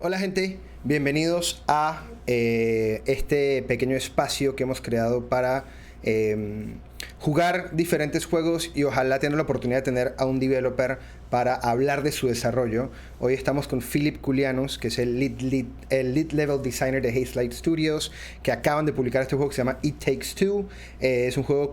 Hola gente, bienvenidos a este pequeño espacio que hemos creado para jugar diferentes juegos y ojalá tener la oportunidad de tener a un developer para hablar de su desarrollo. Hoy estamos con Filip Coulianos, que es el lead level designer de Hazelight Studios, que acaban de publicar este juego que se llama It Takes Two. Es un juego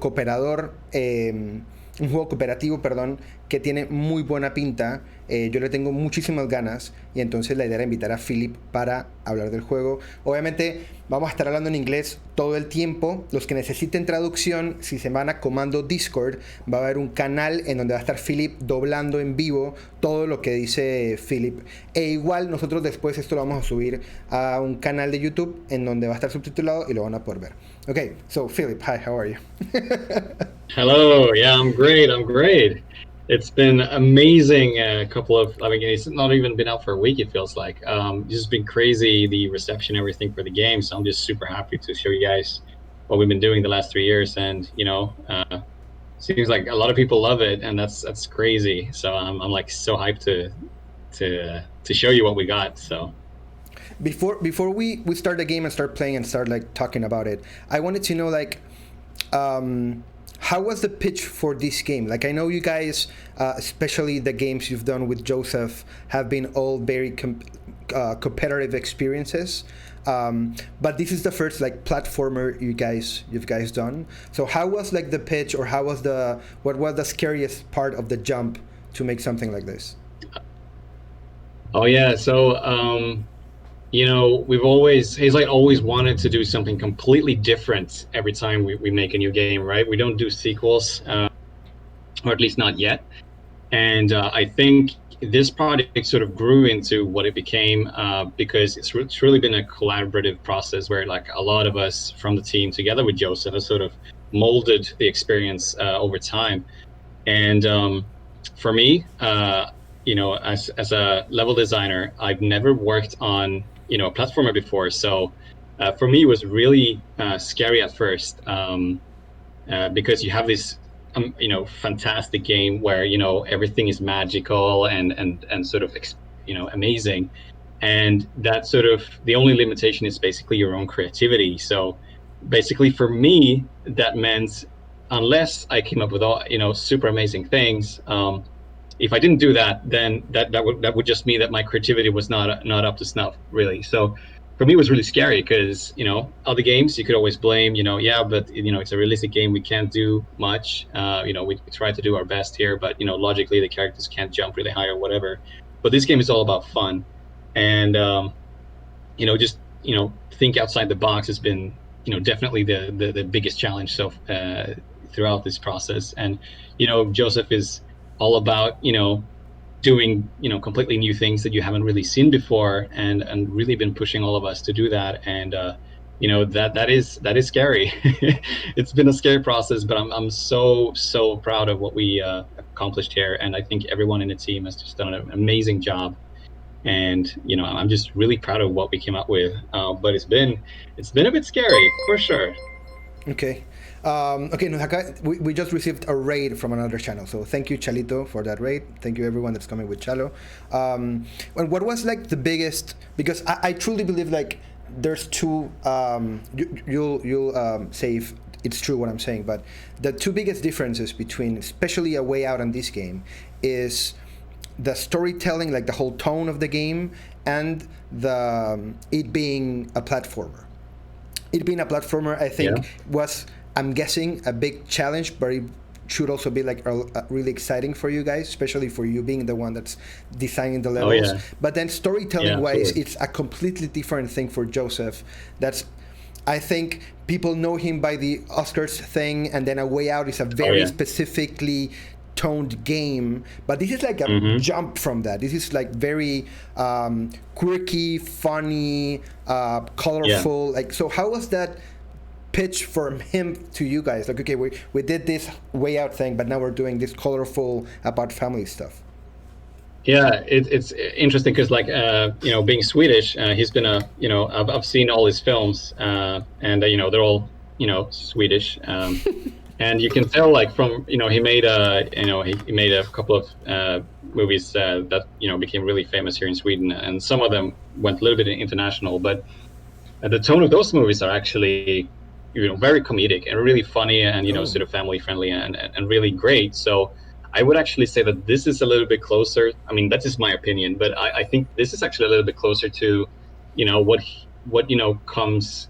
un juego cooperativo, perdón, que tiene muy buena pinta. Yo le tengo muchísimas ganas y entonces la idea era invitar a Filip para hablar del juego. Obviamente vamos a estar hablando en inglés todo el tiempo. Los que necesiten traducción, si se van a comando Discord, va a haber un canal en donde va a estar Filip doblando en vivo todo lo que dice Filip. E igual nosotros después esto lo vamos a subir a un canal de YouTube en donde va a estar subtitulado y lo van a poder ver. Okay, so Filip, hi, how are you? Hello. Yeah, I'm great. I'm great. It's been amazing. I mean, it's not even been out for a week. It feels like it's just been crazy. The reception, everything for the game. So I'm just super happy to show you guys what we've been doing the last 3 years. And seems like a lot of people love it, and that's crazy. So I'm like so hyped to show you what we got. So. Before we start the game and start playing and start like talking about it, I wanted to know like how was the pitch for this game? Like I know you guys, especially the games you've done with Joseph, have been all very competitive experiences. But this is the first like platformer you've guys done. So how was like the pitch, or what was the scariest part of the jump to make something like this? Oh yeah. So Hazelight always wanted to do something completely different every time we make a new game, right? We don't do sequels, or at least not yet. And I think this project sort of grew into what it became because it's really been a collaborative process where like a lot of us from the team together with Joseph has sort of molded the experience over time. And for me, as a level designer, I've never worked on a platformer before, so for me it was really scary at first because you have this fantastic game where everything is magical and sort of amazing, and that sort of the only limitation is basically your own creativity. So basically for me that meant unless I came up with all super amazing things, if I didn't do that, then that would just mean that my creativity was not up to snuff, really. So for me, it was really scary because other games you could always blame, but it's a realistic game, we can't do much. We try to do our best here, but logically the characters can't jump really high or whatever. But this game is all about fun, and just think outside the box has been definitely the biggest challenge so throughout this process. And Joseph is all about doing completely new things that you haven't really seen before, and really been pushing all of us to do that. And that is scary. It's been a scary process, but I'm so proud of what we accomplished here, and I think everyone in the team has just done an amazing job. And I'm just really proud of what we came up with, but it's been a bit scary for sure. Okay. Okay, we just received a raid from another channel, so thank you, Chalito, for that raid. Thank you, everyone that's coming with Chalo. And what was like the biggest? Because I truly believe like there's two. You'll say if it's true what I'm saying, but the two biggest differences between, especially A Way Out and this game, is the storytelling, like the whole tone of the game, and it being a platformer. It being a platformer, I think, was, I'm guessing, a big challenge, but it should also be like really exciting for you guys, especially for you being the one that's designing the levels. Oh, yeah. But then storytelling-wise, absolutely. it's a completely different thing for Joseph. I think people know him by the Oscars thing, and then A Way Out is a very specifically toned game, but this is like a jump from that. This is like very quirky, funny, colorful. Like, so how was that pitch from him to you guys? Like, okay, we did this Way Out thing, but now we're doing this colorful about family stuff. Yeah, it's interesting because like being Swedish, he's been I've seen all his films, and they're all Swedish. And you can tell, like, from, you know, he made a couple of movies that, you know, became really famous here in Sweden, and some of them went a little bit international, but the tone of those movies are actually, you know, very comedic and really funny, and, you know, sort of family friendly, and really great. So I would actually say that this is a little bit closer. I mean, that's just my opinion, but I think this is actually a little bit closer to, you know, what you know comes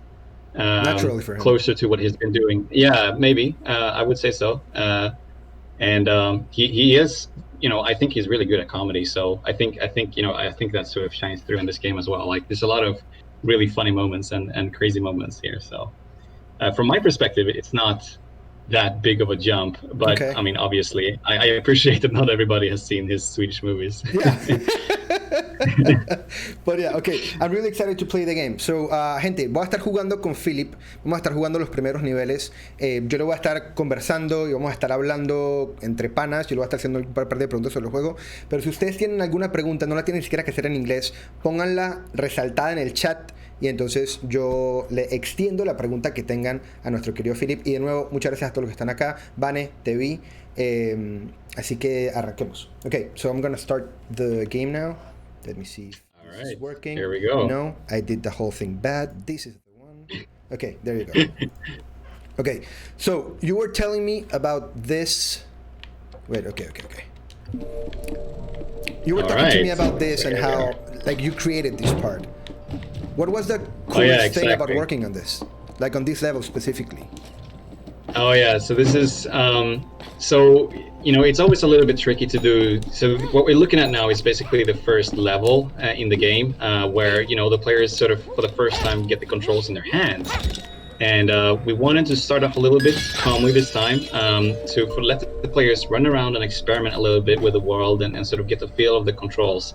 naturally for him, closer to what he's been doing. Yeah, maybe I would say so. And he is, you know, I think he's really good at comedy. So I think you know, I think that sort of shines through in this game as well. Like, there's a lot of really funny moments and crazy moments here. So from my perspective, it's not that big of a jump, but I mean, obviously, I appreciate that not everybody has seen his Swedish movies. Yeah. But yeah, okay. I'm really excited to play the game. So, gente, voy a estar jugando con Filip. Vamos a estar jugando los primeros niveles. Yo le voy a estar conversando y vamos a estar hablando entre panas. Yo le voy a estar haciendo un par de preguntas sobre el juego. Pero si ustedes tienen alguna pregunta, no la tienen ni siquiera que hacer en inglés, pónganla resaltada en el chat. Y entonces yo le extiendo la pregunta que tengan a nuestro querido Filip. Y de nuevo, muchas gracias a todos los que están acá. Vane, te vi. Así que arranquemos. Okay, so I'm going to start the game now. Let me see if this is working. Here we go. No, I did the whole thing bad. This is the one. Okay, there you go. Okay, so you were telling me about this. Wait, okay. You were talking to me about this and how, like, you created this part. What was the coolest thing about working on this? Like, on this level specifically? Oh yeah, so this is so, you know, it's always a little bit tricky to do. So what we're looking at now is basically the first level in the game, where, you know, the players sort of for the first time get the controls in their hands. And we wanted to start off a little bit calmly this time, to let the players run around and experiment a little bit with the world and sort of get the feel of the controls.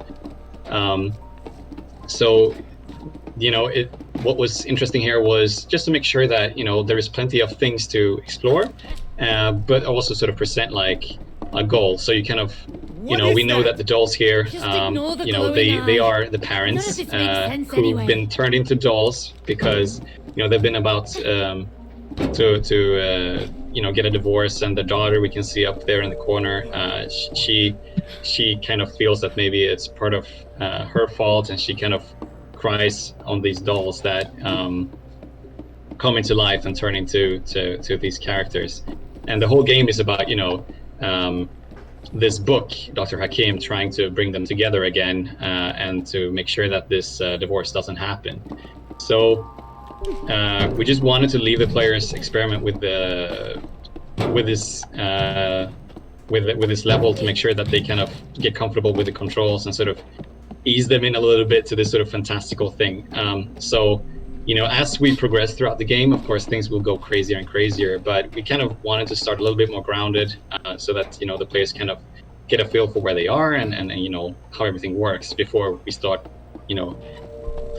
So, you know, what was interesting here was just to make sure that, you know, there is plenty of things to explore, but also sort of present like a goal. So you kind of, you know, we know that the dolls here, you know, they are the parents who've been turned into dolls because, you know, they've been about to you know, get a divorce, and the daughter we can see up there in the corner, she kind of feels that maybe it's part of her fault, and she kind of cries on these dolls that come into life and turn into these characters. And the whole game is about, you know, this book, Dr. Hakim, trying to bring them together again, and to make sure that this divorce doesn't happen. So we just wanted to leave the players experiment with this level to make sure that they kind of get comfortable with the controls and sort of ease them in a little bit to this sort of fantastical thing. So, you know, as we progress throughout the game, of course, things will go crazier and crazier, but we kind of wanted to start a little bit more grounded, so that, you know, the players kind of get a feel for where they are and you know, how everything works before we start, you know,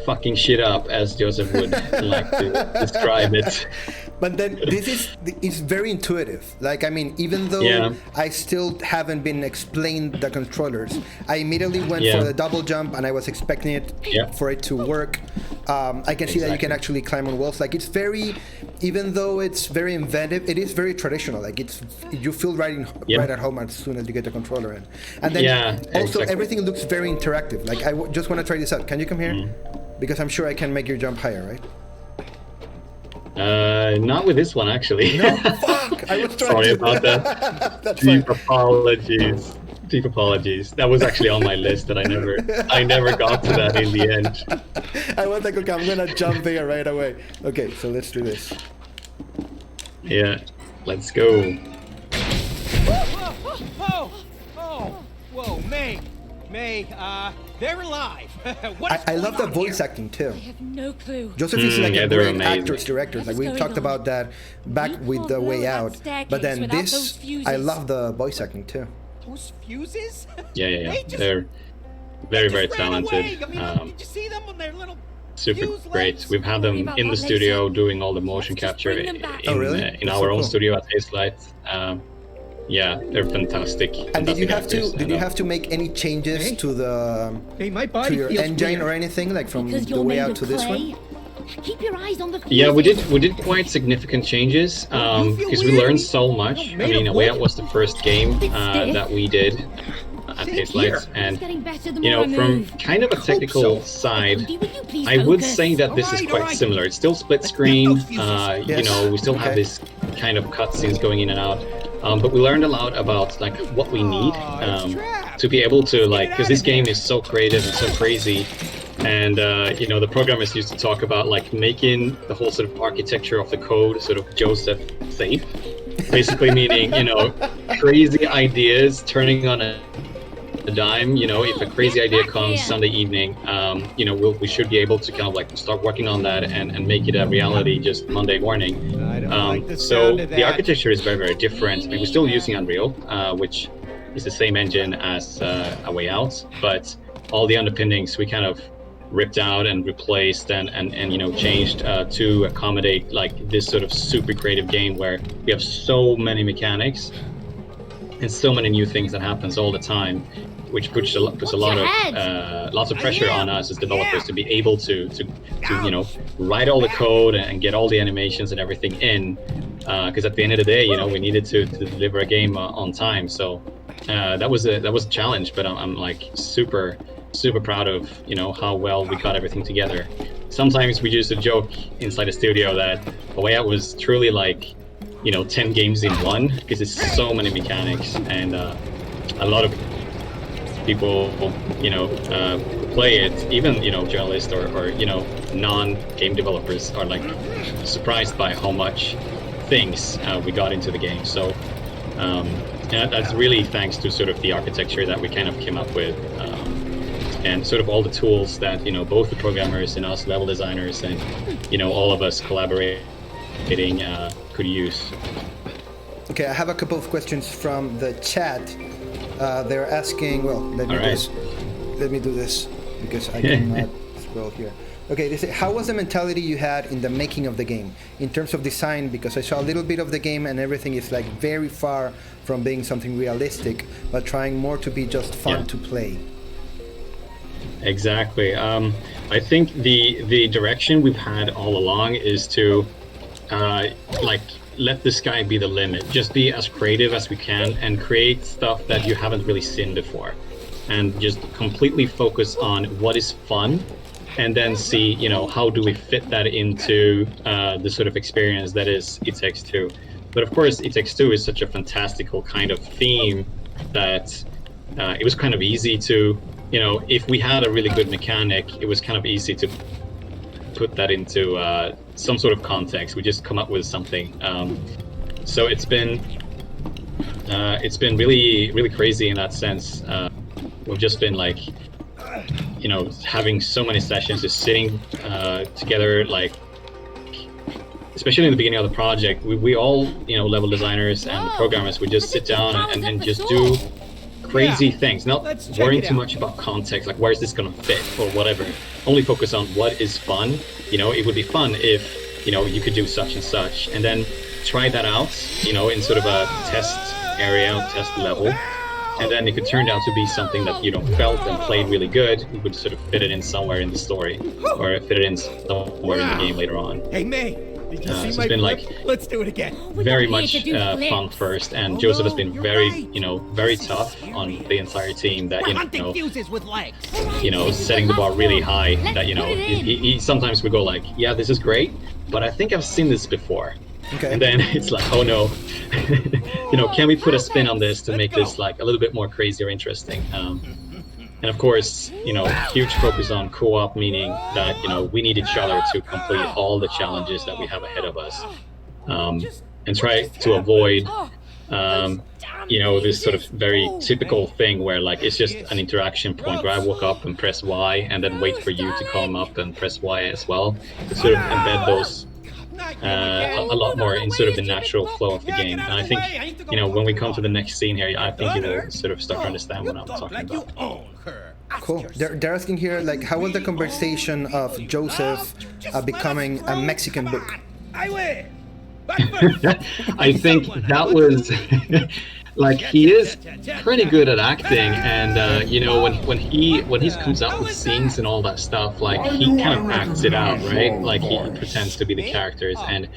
fucking shit up, as Joseph would like to describe it. But then it's very intuitive. Like, I mean, even though I still haven't been explained the controllers, I immediately went for the double jump, and I was expecting it for it to work. I can see that you can actually climb on walls. Like, it's very, even though it's very inventive, it is very traditional. Like, you feel right at home as soon as you get the controller in. And then also everything looks very interactive. Like, I just want to try this out. Can you come here? Because I'm sure I can make your jump higher, right? Not with this one, actually. No, fuck! I was trying Sorry to... about that. That's Deep apologies. Deep apologies. That was actually on my list, that I never got to that in the end. I was like, okay, I'm gonna jump there right away. Okay, so let's do this. Yeah, let's go. Whoa, May, they're alive. I love the voice acting too. I have no clue. Joseph is like a great actors, directors. Like, we talked about that back with The Way Out. But then this, I love the voice acting too. Those fuses? Yeah. They're very, very talented. I mean, did you see them on their little super great. We've had them in the studio doing all the motion capture in our own studio at Hazelight. Yeah, they're fantastic. And did you have to make any changes to your engine or anything, like from The Way Out to this one? Keep your eyes on the Yeah, we did quite significant changes because we learned so much. I mean, A Way Out was the first game that we did at Hazelight, and you know, from kind of a technical side, I would say that this is quite similar. It's still split screen. You know, we still have this kind of cutscenes going in and out, but we learned a lot about like what we need to be able to like, because this game is so creative and so crazy. And you know, the programmers used to talk about like making the whole sort of architecture of the code sort of Joseph safe, basically meaning, you know, crazy ideas turning on a dime. You know, if a crazy idea comes Sunday evening, you know, we should be able to kind of like start working on that and make it a reality just Monday morning. So the architecture is very, very different. I mean, we're still using Unreal, which is the same engine as A Way Out, but all the underpinnings we kind of ripped out and replaced and you know, changed to accommodate like this sort of super creative game where we have so many mechanics and so many new things that happens all the time, which puts a lot of lots of pressure on us as developers to be able to you know, write all the code and get all the animations and everything in, because at the end of the day, you know, we needed to deliver a game on time. So that was a challenge, but I'm like super proud of, you know, how well we got everything together. Sometimes we used to joke inside the studio that A Way Out was truly like, you know, 10 games in one, because it's so many mechanics, and a lot of people, you know, play it, even, you know, journalists or you know, non-game developers are like surprised by how much things we got into the game. So and that's really thanks to sort of the architecture that we kind of came up with, and sort of all the tools that, you know, both the programmers and us level designers and, you know, all of us collaborating could use. Okay, I have a couple of questions from the chat. They're asking, well, let me do this because I cannot scroll here. Okay, they say, how was the mentality you had in the making of the game in terms of design? Because I saw a little bit of the game and everything is like very far from being something realistic, but trying more to be just fun to play. Exactly. I think the direction we've had all along is to like let the sky be the limit. Just be as creative as we can and create stuff that you haven't really seen before, and just completely focus on what is fun, and then see, you know, how do we fit that into the sort of experience that is It Takes Two. But of course, It Takes Two is such a fantastical kind of theme that it was kind of easy to, you know, if we had a really good mechanic, it was kind of easy to put that into some sort of context. We just come up with something. So it's been really, really crazy in that sense. We've just been like, you know, having so many sessions, just sitting together, like, especially in the beginning of the project, we all, you know, level designers and programmers, we just sit down and just do crazy things, not worrying too much about context, like where is this gonna fit or whatever. Only focus on what is fun. You know, it would be fun if, you know, you could do such and such, and then try that out, you know, in sort of a test area, test level, and then it could turn out to be something that, you know, felt and played really good. You could sort of fit it in somewhere in the story, or fit it in somewhere in the game later on. Hey, May. Did you see so my it's been flip? like Let's do it again. very much fun first, and Joseph has been very, you know, very tough on the entire team. That, you know, setting the bar really high. That, you know, he sometimes we go like, yeah, this is great, but I think I've seen this before. Okay. And then it's like, oh no, you know, can we put a spin on this to make this like a little bit more crazy or interesting? And of course, you know, huge focus on co-op, meaning that, you know, we need each other to complete all the challenges that we have ahead of us, and try to avoid, you know, this sort of very typical thing where like it's just an interaction point where I walk up and press Y and then wait for you to come up and press Y as well. To sort of embed those a lot more in sort of the natural flow of the game. And I think, you know, when we come to the next scene here, I think you will sort of start to understand what I'm talking about. Cool. They're asking here, like, how was the conversation of Joseph becoming a Mexican book? I think that was like he is pretty good at acting, and you know, when he comes out with scenes and all that stuff, like he kind of acts it out, right? Like he pretends to be the characters, and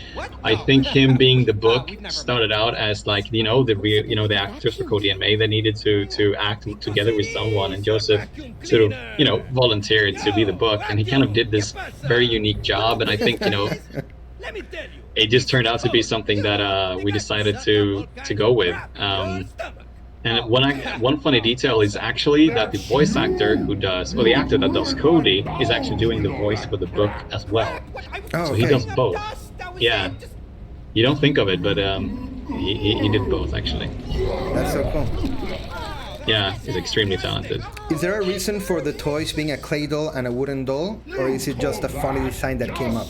I think him being the book started out as like, you know, the real, you know, the actors for Cody and May, they needed to act together with someone, and Joseph sort of, you know, volunteered to be the book, and he kind of did this very unique job, and I think, you know, it just turned out to be something that we decided to go with. And one funny detail is actually that the voice actor who does, or the actor that does Cody, is actually doing the voice for the book as well. So he does both. Yeah, you don't think of it, but he did both actually. That's so cool. Yeah, he's extremely talented. Is there a reason for the toys being a clay doll and a wooden doll, or is it just a funny design that came up?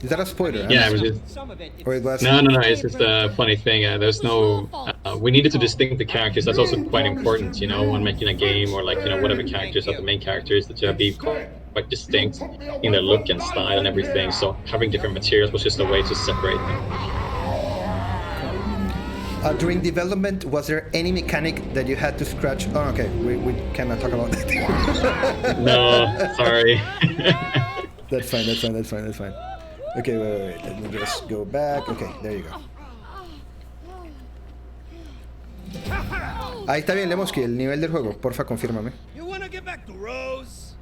Is that a spoiler? Yeah, it was just... Or it was... No, it's just a funny thing. There's no... we needed to distinct the characters. That's also quite important, you know, when making a game, or like, you know, whatever characters are the main characters, that you have to be quite distinct in their look and style and everything. So having different materials was just a way to separate them. During development, was there any mechanic that you had to scratch? Oh, okay, we cannot talk about that. No, sorry. That's fine. Okay, wait. Let me just go back. Okay, there you go. Ahí está bien, Lemoski, el nivel del juego. Porfa, confírmame. You wanna get back to Rose?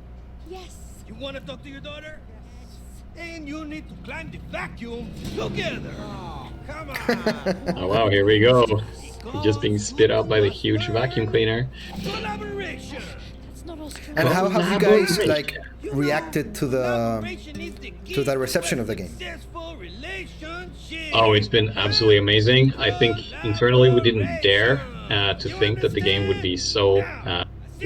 Yes. You wanna talk to your daughter? Yes. And you need to climb the vacuum together. Oh, come on. Oh wow, here we go. Just being spit out by the huge vacuum cleaner. Collaboration. That's not Australian. And how have you guys like reacted to the reception of the game? Oh, it's been absolutely amazing. I think internally we didn't dare to think that the game would be so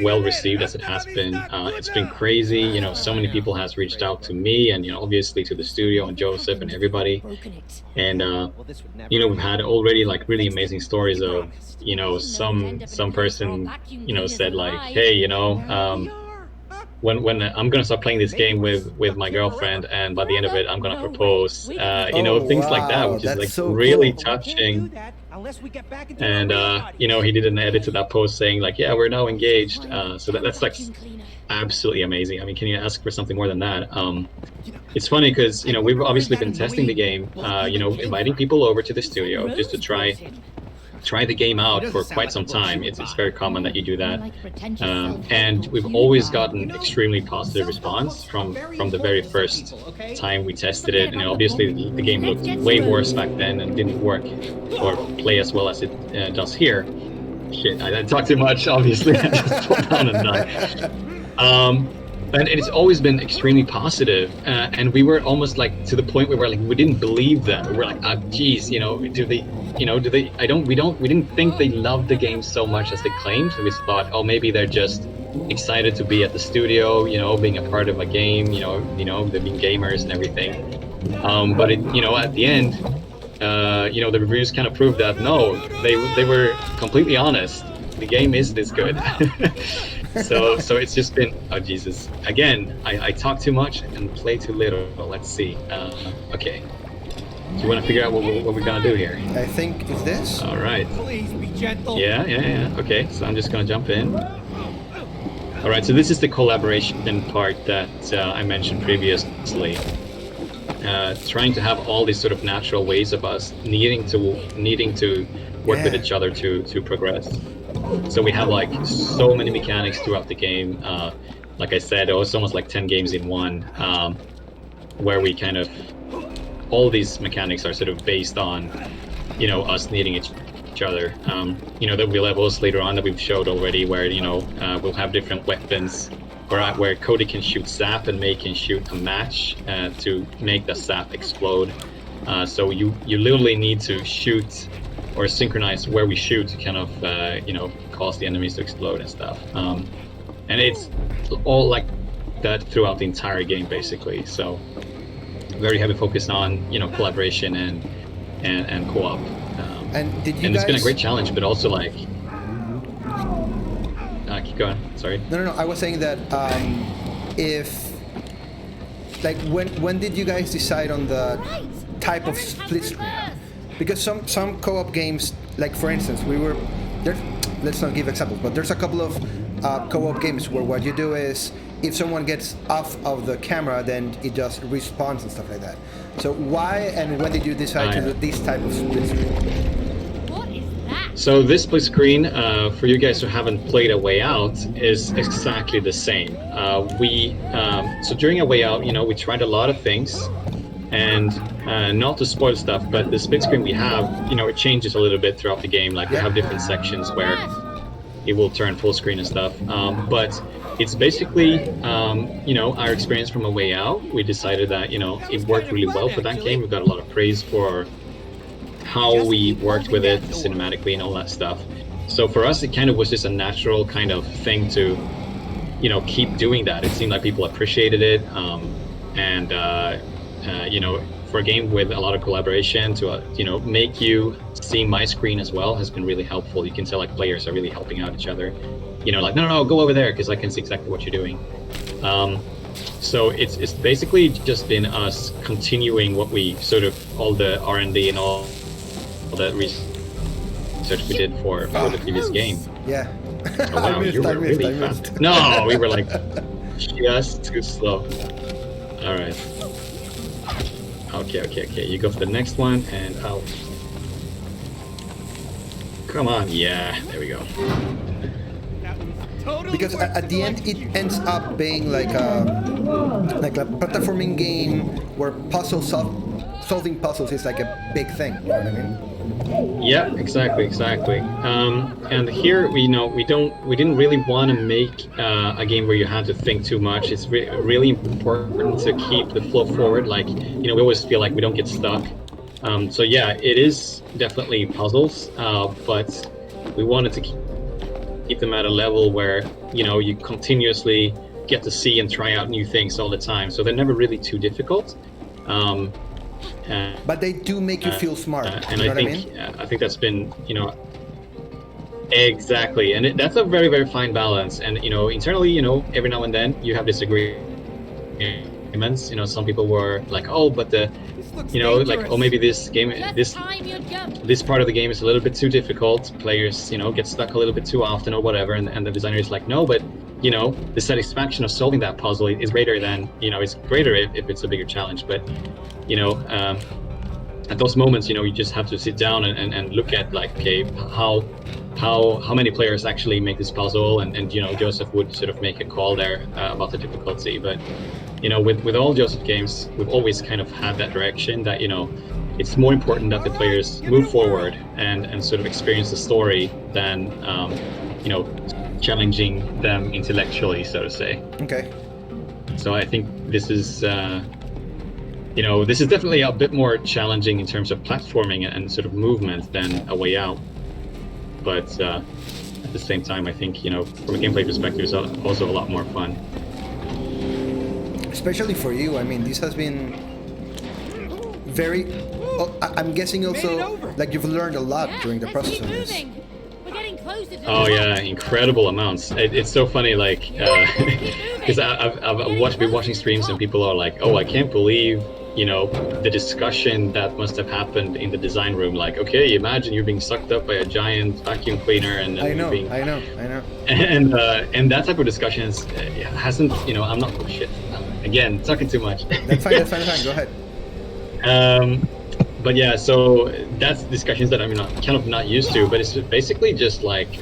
well received as it has been. It's been crazy. You know, so many people has reached out to me, and you know, obviously to the studio and Joseph and everybody. And you know, we've had already like really amazing stories of, you know, some person, you know, said like, hey, you know, when I'm gonna start playing this game with my girlfriend, and by the end of it I'm gonna propose, you know, things like that, which is like so really cool. touching. And you know, he did an edit to that post saying like, yeah, we're now engaged. So that's like absolutely amazing. I mean, can you ask for something more than that? It's funny because, you know, we've obviously been testing the game, you know, inviting people over to the studio just to try the game out for quite some time. It's very common that you do that, and we've always gotten extremely positive response from the very first time we tested it. And obviously the game looked way worse back then and didn't work or play as well as it does here. Shit, I talked too much, obviously. I just pulled down a knife. And it's always been extremely positive, and we were almost like to the point where we didn't believe them. We were like, oh, geez, you know, we didn't think they loved the game so much as they claimed. So we thought, oh, maybe they're just excited to be at the studio, you know, being a part of a game, you know, they're being gamers and everything. But it, you know, at the end, you know, the reviews kind of proved that no, they were completely honest. The game is this good. So it's just been, oh Jesus, again, I talk too much and play too little. Let's see. Okay, do you want to figure out what we're gonna do here? I think it's this. All right. Please be gentle. Yeah. Okay, so I'm just gonna jump in. All right, so this is the collaboration part that I mentioned previously. Trying to have all these sort of natural ways of us needing to work with each other to progress. So we have like so many mechanics throughout the game. Like I said, it was almost like 10 games in one, where we kind of, all these mechanics are sort of based on, you know, us needing each other. You know, there'll be levels later on that we've showed already where, you know, we'll have different weapons, where Cody can shoot sap and May can shoot a match to make the sap explode. So you literally need to shoot or synchronize where we shoot to kind of, you know, cause the enemies to explode and stuff. And it's all like that throughout the entire game, basically. So very heavy focus on, you know, collaboration and co-op. And did you and guys... it's been a great challenge, but also like... keep going, sorry. No, I was saying that if... Like, when did you guys decide on the type of split screen? Because some co-op games, like for instance, we were let's not give examples, but there's a couple of co-op games where what you do is if someone gets off of the camera, then it just respawns and stuff like that. So why and when did you decide to do this type of split screen? What is that? So this split screen, for you guys who haven't played A Way Out, is exactly the same. So during A Way Out, we tried a lot of things, and not to spoil stuff, but the split screen we have, it changes a little bit throughout the game. Like we have different sections where it will turn full screen and stuff. But it's basically, our experience from A Way Out. We decided that, it worked really well for that game. We got a lot of praise for how we worked with it cinematically and all that stuff. So for us, it kind of was just a natural kind of thing to, keep doing that. It seemed like people appreciated it. For a game with a lot of collaboration to, make you see my screen as well has been really helpful. You can tell like players are really helping out each other. Like, no, go over there because I can see exactly what you're doing. So it's basically just been us continuing what we sort of, all the R&D and all the research we did for the previous game. Yeah. Oh, wow, you were really fast. No, we were like just too slow. All right. Okay. You go for the next one, and I'll. Come on, yeah, there we go. Because at the end, it ends up being like a platforming game where solving puzzles is like a big thing. You know what I mean? Yeah, exactly. And here we didn't really want to make a game where you had to think too much. It's really important to keep the flow forward. Like, we always feel like we don't get stuck. So yeah, it is definitely puzzles, but we wanted to keep them at a level where, you continuously get to see and try out new things all the time. So they're never really too difficult. But they do make you feel smart. And you know I think that's been, exactly. And that's a very, very fine balance. And, internally, every now and then you have disagreements. Some people were like, oh, but like, oh, maybe this part of the game is a little bit too difficult. Players, get stuck a little bit too often or whatever. And the designer is like, no, but, the satisfaction of solving that puzzle is greater than, it's greater if it's a bigger challenge. But, at those moments, you just have to sit down and look at like, okay, how many players actually make this puzzle, and Joseph would sort of make a call there about the difficulty. But with all Joseph games, we've always kind of had that direction that it's more important that the players move forward and sort of experience the story than challenging them intellectually, so to say. Okay. So I think this is this is definitely a bit more challenging in terms of platforming and sort of movement than A Way Out. But at the same time, I think, from a gameplay perspective, it's also a lot more fun. Especially for you. I mean, this has been very... I'm guessing also, like, you've learned a lot during the process of this. Oh yeah, incredible amounts. It's so funny, like, because I've been watching streams and people are like, oh, I can't believe, the discussion that must have happened in the design room. Like, okay, imagine you're being sucked up by a giant vacuum cleaner, and I know. And that type of discussions hasn't, I'm not, oh shit, again, talking too much. That's fine, go ahead. But yeah, so that's discussions that I'm kind of not used to, but it's basically just like,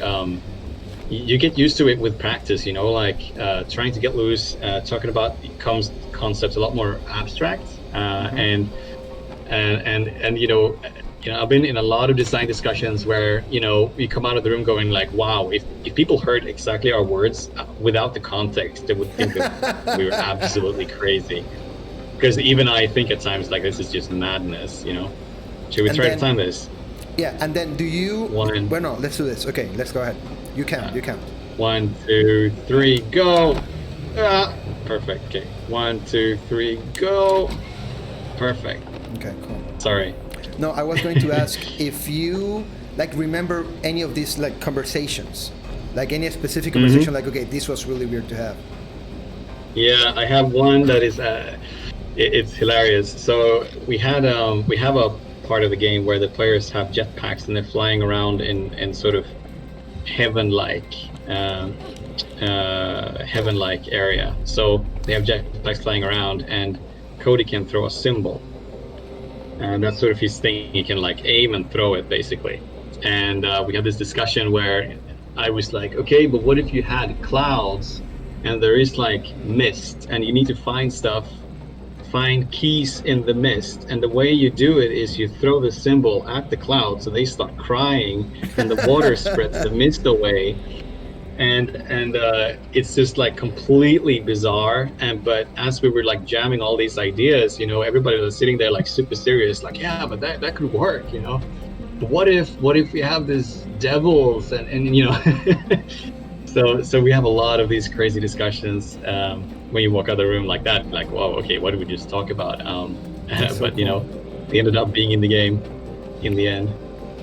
you get used to it with practice, like trying to get loose, talking about concepts a lot more abstract, and I've been in a lot of design discussions where, we come out of the room going like, wow, if people heard exactly our words without the context, they would think that we were absolutely crazy. Because even I think at times like this is just madness, Should we try to time this? Yeah, and then do you... One. Well, no, let's do this. Okay, let's go ahead. You count. 1, 2, 3, go! Perfect. Okay. 1, 2, 3, go! Perfect. Okay, cool. Sorry. No, I was going to ask if you remember any of these conversations, like any specific conversation, like, okay, this was really weird to have. Yeah, I have one that is it's hilarious. So we have a part of the game where the players have jetpacks and they're flying around in sort of heaven-like area. So they have jetpacks flying around, and Cody can throw a symbol, and that's sort of his thing. He can like aim and throw it basically. And we had this discussion where I was like, okay, but what if you had clouds and there is like mist, and you need to find keys in the mist, and the way you do it is you throw the symbol at the clouds so they start crying, and the water spreads the mist away, and it's just like completely bizarre. But as we were like jamming all these ideas, you know, everybody was sitting there like super serious, like, yeah, but that could work, you know. But what if we have these devils and you know. So we have a lot of these crazy discussions when you walk out of the room like that, like, whoa, okay, what did we just talk about? But you know, they ended up being in the game in the end.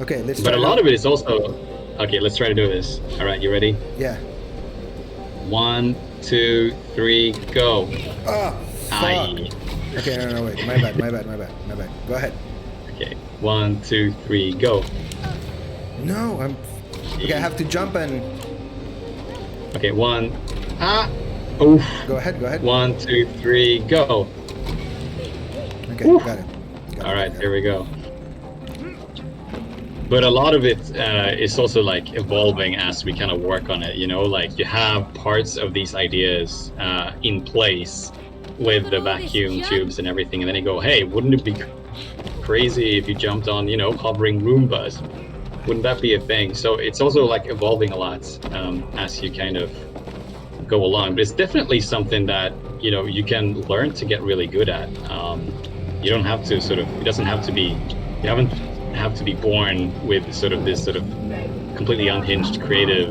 Okay, let's. But a lot of it is also, okay, let's try to do this. All right, you ready? Yeah. 1, 2, 3, go. Oh, fuck. Aye. Okay, no, wait. My bad. Go ahead. Okay, 1, 2, 3, go. No, okay, I have to jump and. Okay, 1. Oof. Go ahead. 1, 2, 3, go. Okay, got it. All right, there we go. But a lot of it is also like evolving as we kind of work on it, you know, like you have parts of these ideas in place with the vacuum tubes and everything, and then you go, hey, wouldn't it be crazy if you jumped on, you know, hovering Roombas? Wouldn't that be a thing? So it's also like evolving a lot as you kind of go along. But it's definitely something that, you know, you can learn to get really good at. You don't have to it doesn't have to be, you haven't have to be born with sort of this sort of completely unhinged creative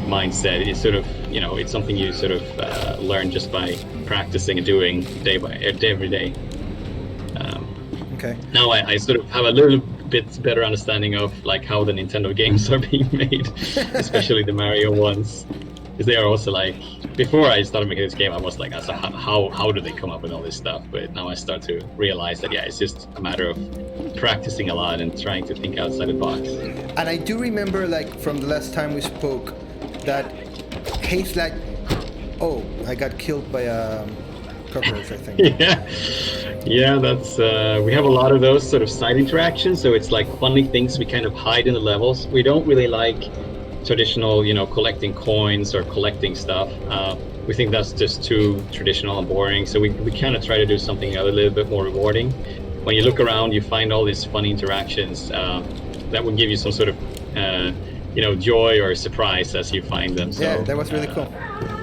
mindset. It's sort of, you know, it's something you sort of learn just by practicing and doing every day. Okay. Now I sort of have a little bit better understanding of like how the Nintendo games are being made, especially the Mario ones, because they are also like, before I started making this game, I was like, so how do they come up with all this stuff? But now I start to realize that, yeah, it's just a matter of practicing a lot and trying to think outside the box. And I do remember, like, from the last time we spoke, that Hazelight. Oh, I got killed by a cockroach, I think. Yeah, that's we have a lot of those sort of side interactions. So it's like funny things we kind of hide in the levels. We don't really like traditional, you know, collecting coins or collecting stuff. We think that's just too traditional and boring. So we kind of try to do something a little bit more rewarding. When you look around, you find all these funny interactions that will give you some sort of, you know, joy or surprise as you find them. So, yeah, that was really cool.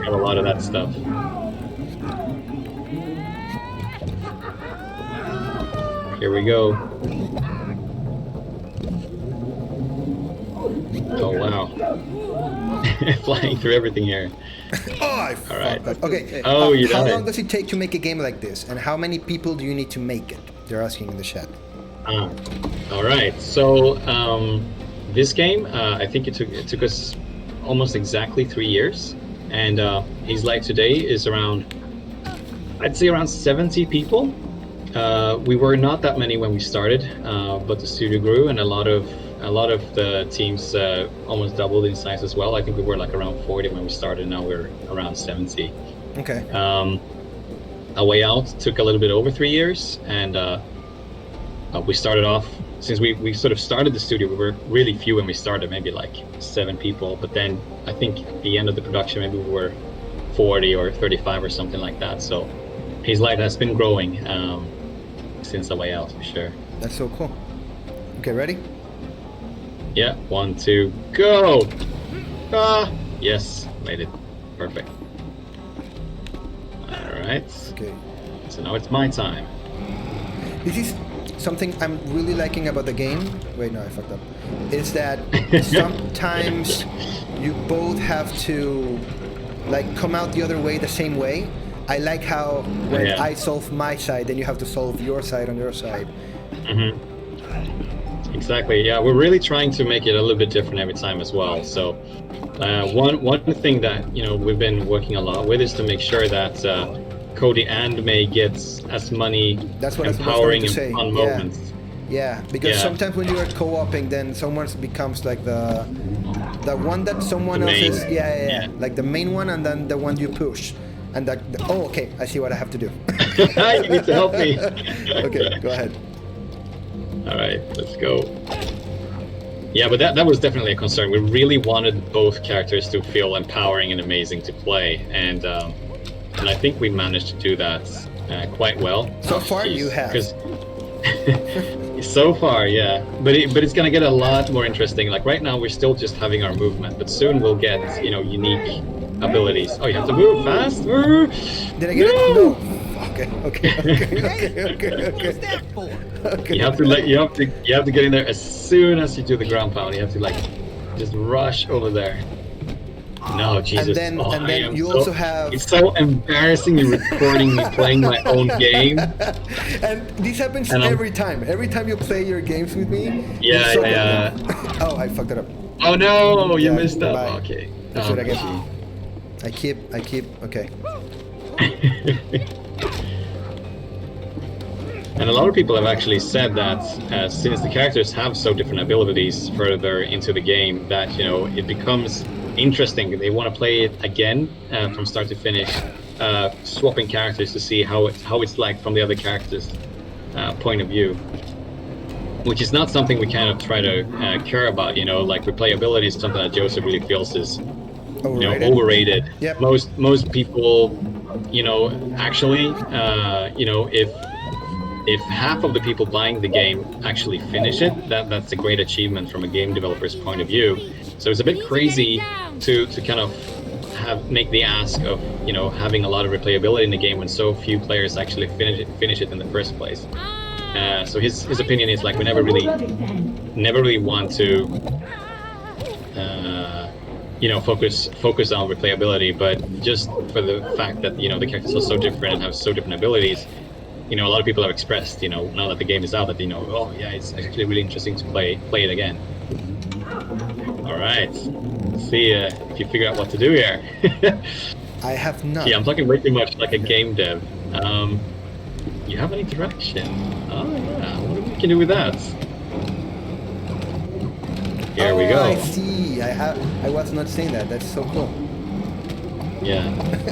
We have a lot of that stuff. Here we go. Oh wow. Flying through everything here. Oh, all right. Okay. Oh, you how died. long does it take to make a game like this, and how many people do you need to make it? They're asking in the chat. All right. So this game, I think it took us almost exactly 3 years, and Hazelight today is around, I'd say around 70 people. We were not that many when we started, but the studio grew, and a lot of the teams almost doubled in size as well. I think we were like around 40 when we started. Now we're around 70. Okay. A Way Out took a little bit over 3 years, and we started off, since we sort of started the studio, we were really few when we started, maybe like 7 people. But then I think at the end of the production, maybe we were 40 or 35 or something like that. So Hazelight has been growing since A Way Out, for sure. That's so cool. Okay, ready? Yeah, 1, 2, go! Yes, made it. Perfect. Alright. Okay. So now it's my time. This is something I'm really liking about the game. Wait, no, I fucked up. Is that sometimes you both have to like come out the other way the same way. I like how when I solve my side, then you have to solve your side on your side. Mm-hmm. Exactly. Yeah, we're really trying to make it a little bit different every time as well. So one thing that, you know, we've been working a lot with is to make sure that Cody and May gets as many empowering and fun moments. Yeah, because sometimes when you are co-oping, then someone becomes like the The one that someone The else main. is, yeah. Like the main one, and then the one you push. And oh, okay, I see what I have to do. You need to help me. Okay, go ahead. All right, let's go. Yeah, but that was definitely a concern. We really wanted both characters to feel empowering and amazing to play, and I think we managed to do that quite well. So far, you have. 'Cause so far, yeah. But it's gonna get a lot more interesting. Like right now, we're still just having our movement, but soon we'll get unique abilities. Oh, you have to move fast. Did I get it? No. Okay. You have to get in there as soon as you do the ground pound. You have to just rush over there. No, Jesus. And then you also have... It's so embarrassing me recording me playing my own game. And this happens every time. Every time you play your games with me. Yeah. Oh, I fucked it up. Oh no, you missed that. Bye. Okay. That's what I get. I keep. Okay. And a lot of people have actually said that since the characters have so different abilities further into the game, that it becomes interesting. They want to play it again from start to finish, swapping characters to see how it's like from the other characters' point of view, which is not something we kind of try to care about. Like replayability is something that Joseph really feels is overrated. Yep. Most people, actually, if half of the people buying the game actually finish it, that's a great achievement from a game developer's point of view. So it's a bit crazy to kind of make the ask of having a lot of replayability in the game when so few players actually finish it in the first place. So his opinion is like we never really want to focus on replayability, but just for the fact that the characters are so different and have so different abilities. A lot of people have expressed, now that the game is out, that oh yeah, it's actually really interesting to play it again. All right, let's see if you figure out what to do here. I have not. Yeah, I'm talking way too much like a game dev. You have an interaction. Oh yeah, what we can do with that? Here we go. I see. I was not saying that. That's so cool. Yeah.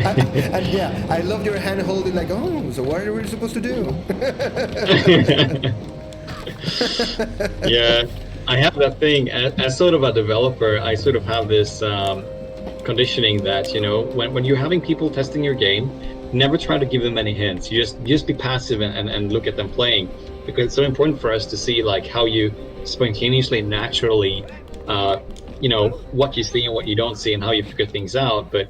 And yeah, I love your hand holding like, oh, so what are we supposed to do? Yeah, I have that thing as sort of a developer. I sort of have this conditioning that when you're having people testing your game, never try to give them any hints. You just be passive and look at them playing, because it's so important for us to see like how you spontaneously, naturally, what you see and what you don't see and how you figure things out. But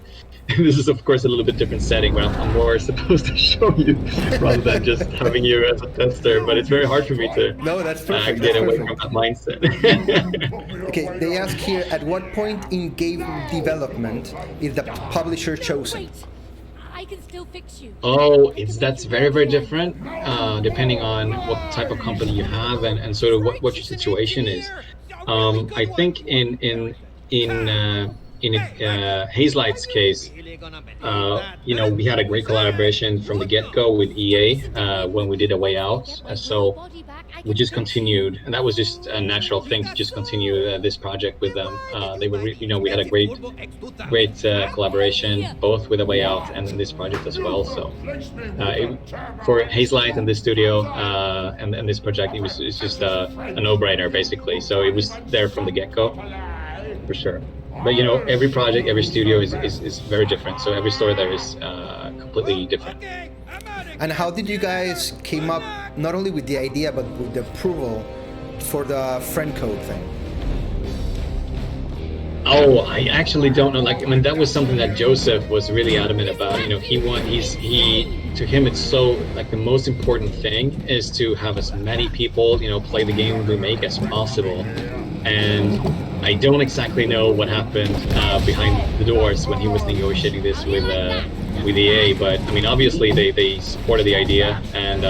this is of course a little bit different setting where I'm more supposed to show you rather than just having you as a tester, but it's very hard for me to that's perfect. get away from that mindset. Okay, they ask here, at what point in game development is the publisher chosen? Wait, I can still fix you. Oh, that's very, very different depending on what type of company you have and sort of what your situation is. I think in Hazelight's case, we had a great collaboration from the get-go with EA when we did A Way Out. So we just continued, and that was just a natural thing to just continue this project with them. They were, we had a great collaboration both with A Way Out and this project as well. So for Hazelight and this studio and this project, it's just a no-brainer basically. So it was there from the get-go, for sure. But every project, every studio is very different. So every story there is completely different. And how did you guys came up not only with the idea but with the approval for the friend code thing? Oh, I actually don't know. That was something that Joseph was really adamant about. To him, it's so the most important thing is to have as many people, play the game we make as possible. And I don't exactly know what happened behind the doors when he was negotiating this with EA, but I mean, obviously they supported the idea and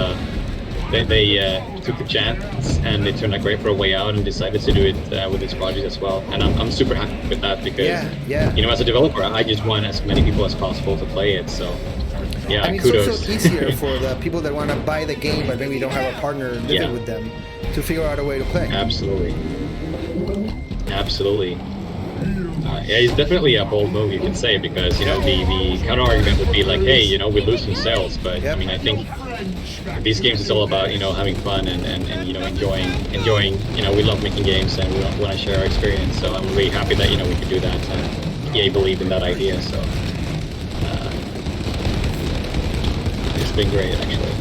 they took the chance and it turned out great for A Way Out and decided to do it with this project as well. And I'm super happy with that because as a developer, I just want as many people as possible to play it. So yeah, and kudos. It's also easier for the people that want to buy the game but maybe don't have a partner living with them to figure out a way to play. Absolutely. Yeah, it's definitely a bold move, you can say, because the counter argument would be like, hey, we lose some sales, but I mean, I think these games is all about having fun and enjoying. We love making games and we want to share our experience. So I'm really happy that we could do that. EA believed in that idea, so it's been great actually.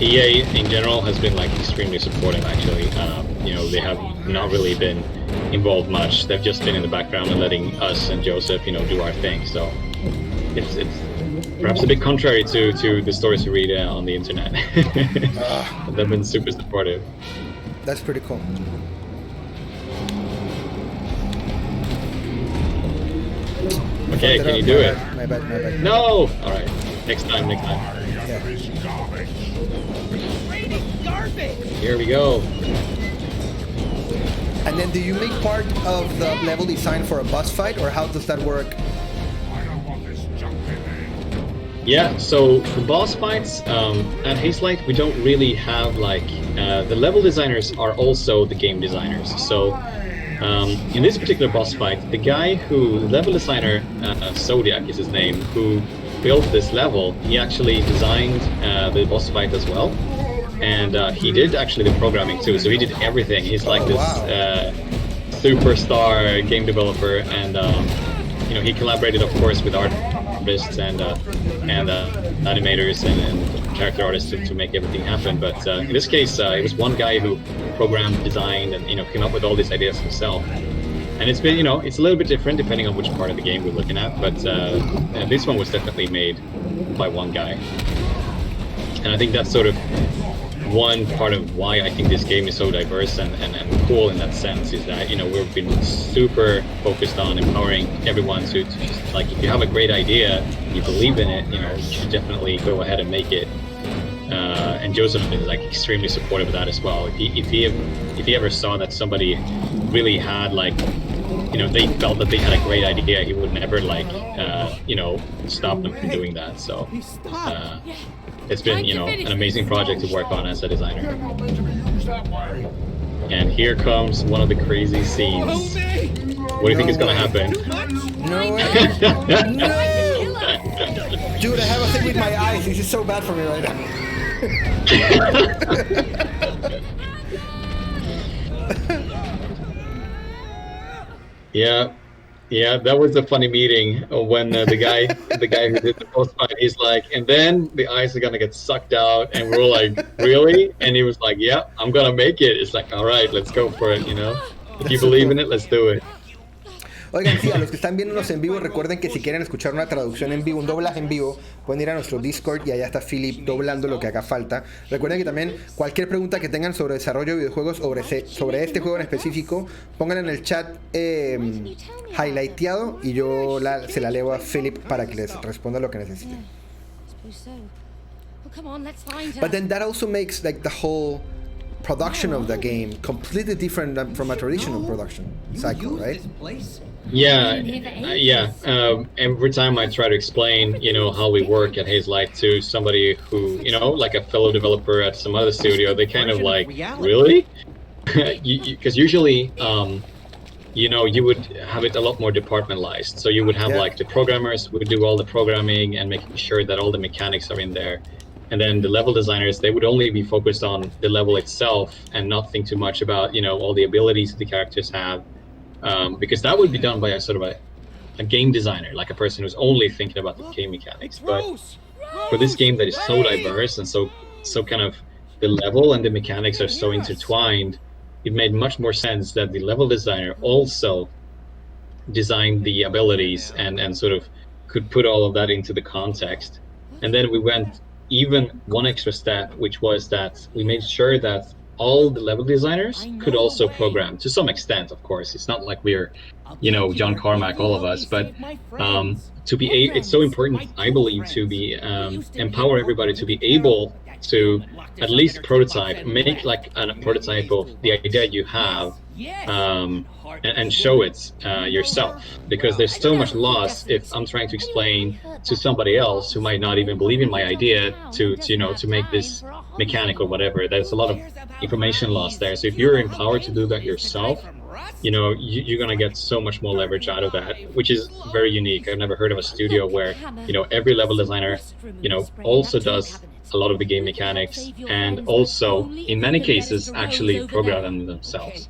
EA in general has been like extremely supportive actually. They have not really been involved much. They've just been in the background and letting us and Joseph do our thing. So it's perhaps a bit contrary to the stories you read on the internet. They've been super supportive. That's pretty cool. Okay, can you do it? My bad. No! Alright, next time. Yeah. Here we go. And then do you make part of the level design for a boss fight, or how does that work? Yeah, so for boss fights, at Hazelight, we don't really have the level designers are also the game designers. So in this particular boss fight, the level designer, Zodiac is his name, who built this level, he actually designed the boss fight as well. And he did actually the programming too, so he did everything. He's like this superstar game developer, and he collaborated, of course, with artists and animators and character artists to make everything happen. But in this case, it was one guy who programmed, designed, and came up with all these ideas himself. And it's been, it's a little bit different depending on which part of the game we're looking at. But this one was definitely made by one guy, and I think that's sort of one part of why I think this game is so diverse and cool in that sense, is that we've been super focused on empowering everyone to just, like, if you have a great idea, you believe in it, you should definitely go ahead and make it. And Joseph has been like extremely supportive of that as well. If he ever saw that somebody really had they felt that they had a great idea, he would never stop them from doing that. So it's been an amazing project to work on as a designer. And here comes one of the crazy scenes. What do you think is gonna happen? No way. No. Dude, I have a thing with my eyes. This is so bad for me right now. Yeah, that was a funny meeting when the guy who did the post fight, he's like, and then the eyes are gonna get sucked out, and we're like, really? And he was like, yeah, I'm gonna make it. It's like, all right, let's go for it, If you believe in it, let's do it. Oigan, sí, a los que están viéndonos en vivo, recuerden que si quieren escuchar una traducción en vivo, un doblaje en vivo, pueden ir a nuestro Discord y allá está Filip doblando lo que haga falta. Recuerden que también cualquier pregunta que tengan sobre desarrollo de videojuegos, sobre este juego en específico, pongan en el chat highlighteado y yo se la leo a Filip para que les responda lo que necesiten. But then that also makes the whole production of the game completely different from a traditional production cycle, right? Yeah. Every time I try to explain, how we work at Hazelight to somebody who, like a fellow developer at some other studio, they kind of like, really? Because usually, you would have it a lot more departmentalized. So you would have the programmers would do all the programming and making sure that all the mechanics are in there. And then the level designers, they would only be focused on the level itself and not think too much about, all the abilities that the characters have. Because that would be done by a sort of a game designer, like a person who's only thinking about the game mechanics. But for this game that is so diverse and so kind of the level and the mechanics are so intertwined, it made much more sense that the level designer also designed the abilities and sort of could put all of that into the context. And then we went even one extra step, which was that we made sure that all the level designers could also program to some extent. Of course, it's not like we're, John Carmack, all of us, but it's so important, I believe, to be empower everybody to be able to at least prototype, make a prototype of the idea you have, and show it yourself, because there's so much loss if I'm trying to explain to somebody else who might not even believe in my idea to make this mechanic or whatever. There's a lot of information loss there. So if you're empowered to do that yourself, you know, you're gonna get so much more leverage out of that, which is very unique. I've never heard of a studio where, you know, every level designer, you know, also does a lot of the game mechanics and also in many cases actually program them themselves.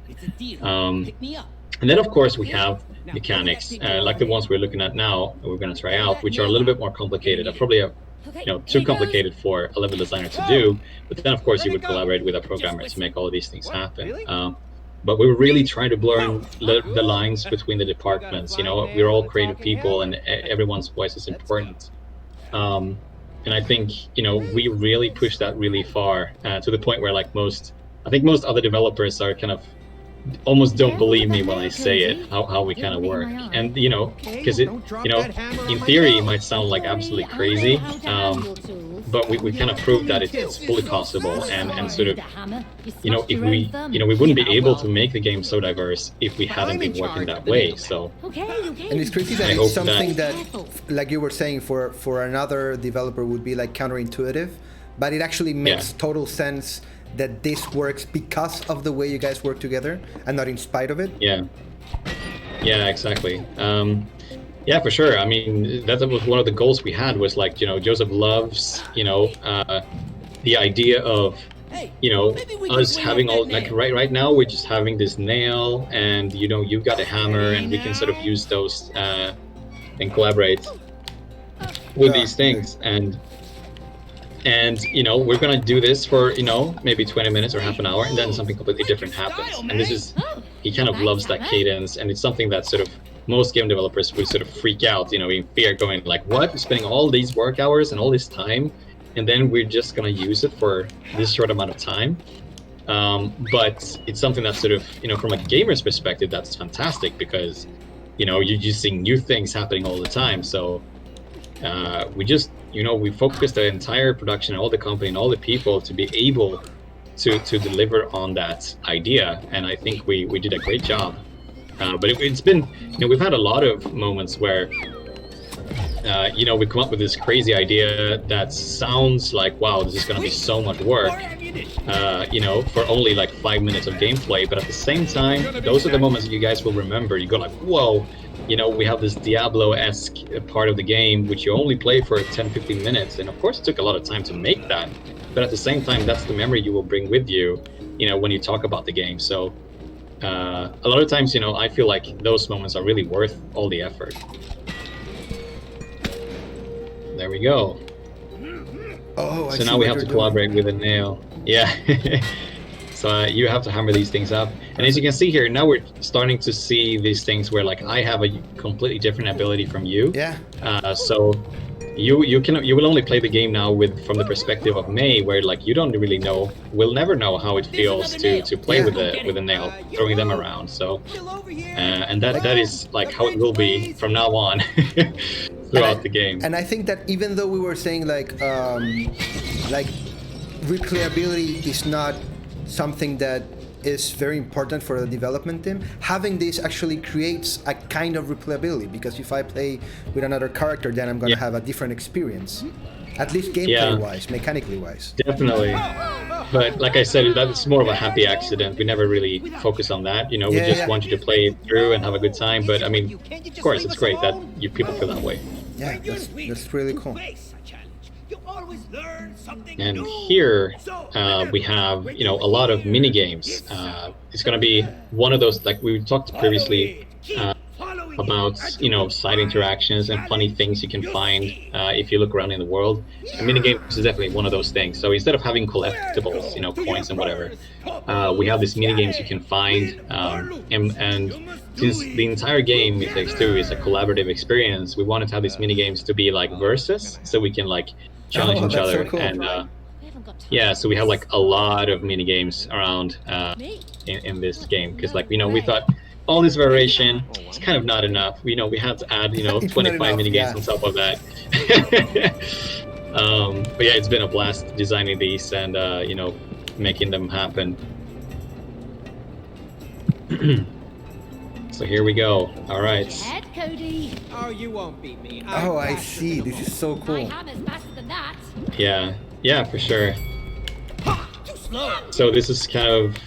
And then of course we have mechanics like the ones we're looking at now, we're going to try out, which are a little bit more complicated. Probably you know, too complicated for a level designer to do, but then of course you would collaborate with a programmer to make all of these things happen. But we're really trying to blur the lines between the departments. You know, we're all creative people and everyone's voice is important. And I think, you know, we really push that really far to the point where like I think most other developers are kind of almost don't believe me when I say it, how we kind of work. And, you know, because it, you know, in theory, it might sound like absolutely crazy, but we kind of proved that it's fully possible. And sort of, you know, if we, you know, we wouldn't be able to make the game so diverse if we hadn't been working that way. So, and it's crazy that it's something that, like you were saying, for another developer would be like counterintuitive, but it actually makes total sense that this works because of the way you guys work together and not in spite of it. Yeah, exactly. Yeah, for sure. I mean, that was one of the goals we had, was like, you know, Joseph loves, you know, the idea of, you know, us having all, like right now we're just having this nail and, you know, you've got a hammer and we can sort of use those and collaborate with these things. And, you know, we're going to do this for, you know, maybe 20 minutes or half an hour, and then something completely different happens. And this is, he kind of loves that cadence, and it's something that sort of most game developers would sort of freak out, you know, in fear, going like, what? We're spending all these work hours and all this time, and then we're just going to use it for this short amount of time. But it's something that's sort of, you know, from a gamer's perspective, that's fantastic because, you know, you're just seeing new things happening all the time. So we just, you know, we focused the entire production, all the company and all the people to be able to deliver on that idea. And I think we did a great job. But it's been, you know, we've had a lot of moments where, you know, we come up with this crazy idea that sounds like, wow, this is going to be so much work, you know, for only like 5 minutes of gameplay. But at the same time, those are the moments that you guys will remember. You go like, whoa, you know, we have this Diablo-esque part of the game, which you only play for 10-15 minutes. And of course, it took a lot of time to make that. But at the same time, that's the memory you will bring with you, you know, when you talk about the game. So a lot of times, you know, I feel like those moments are really worth all the effort. There we go. Oh, so now we have to collaborate with a nail. Yeah. So you have to hammer these things up. And as you can see here, now we're starting to see these things where like I have a completely different ability from you. Yeah. So you will only play the game now from the perspective of May, where like you don't really know, will never know how it feels to play with a nail, throwing them around. So and that is like how it will be from now on throughout the game. And I think that even though we were saying like replayability is not something that is very important for the development team, having this actually creates a kind of replayability, because if I play with another character, then I'm going to have a different experience, at least gameplay wise, mechanically wise. Definitely. But like I said, that's more of a happy accident. We never really focus on that, you know. We just want you to play it through and have a good time. But I mean, of course, it's great that people feel that way. Yeah, that's really cool. And here we have, you know, a lot of mini games. It's going to be one of those, like we talked previously about, you know, side interactions and funny things you can find if you look around in the world. And mini games is definitely one of those things. So instead of having collectibles, you know, coins and whatever, we have these mini games you can find. And since the entire game, It Takes Two, is a collaborative experience, we wanted to have these mini games to be like versus, so we can like challenge each other. So cool. And yeah, so we have like a lot of mini games around in this game, because like, you know, we thought all this variation is kind of not enough. You know, we had to add, you know, 25 mini games on top of that. But yeah, it's been a blast designing these and you know, making them happen. So here we go. All right. Head, Cody. Oh, you won't beat me. Oh, I see. This is so My cool. hammer's faster than that. Yeah, for sure. Too slow. So this is kind of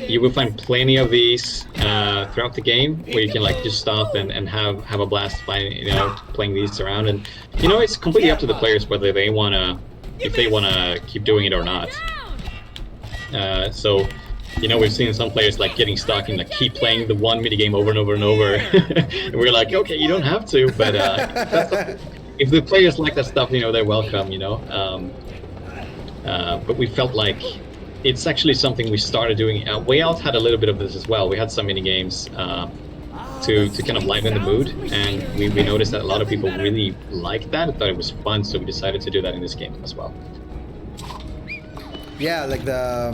You will find plenty of these throughout the game where you can like just stop and have a blast playing these around, and it's completely up to the players whether they wanna keep doing it or not. So we've seen some players like getting stuck and like keep playing the one minigame over and over and over. And we're like, okay, you don't have to, but if the players like that stuff, they're welcome. But we felt like it's actually something we started doing. Way Out had a little bit of this as well. We had some minigames to kind of liven the mood, and we noticed that a lot of people really liked that and thought it was fun, so we decided to do that in this game as well. Yeah, like the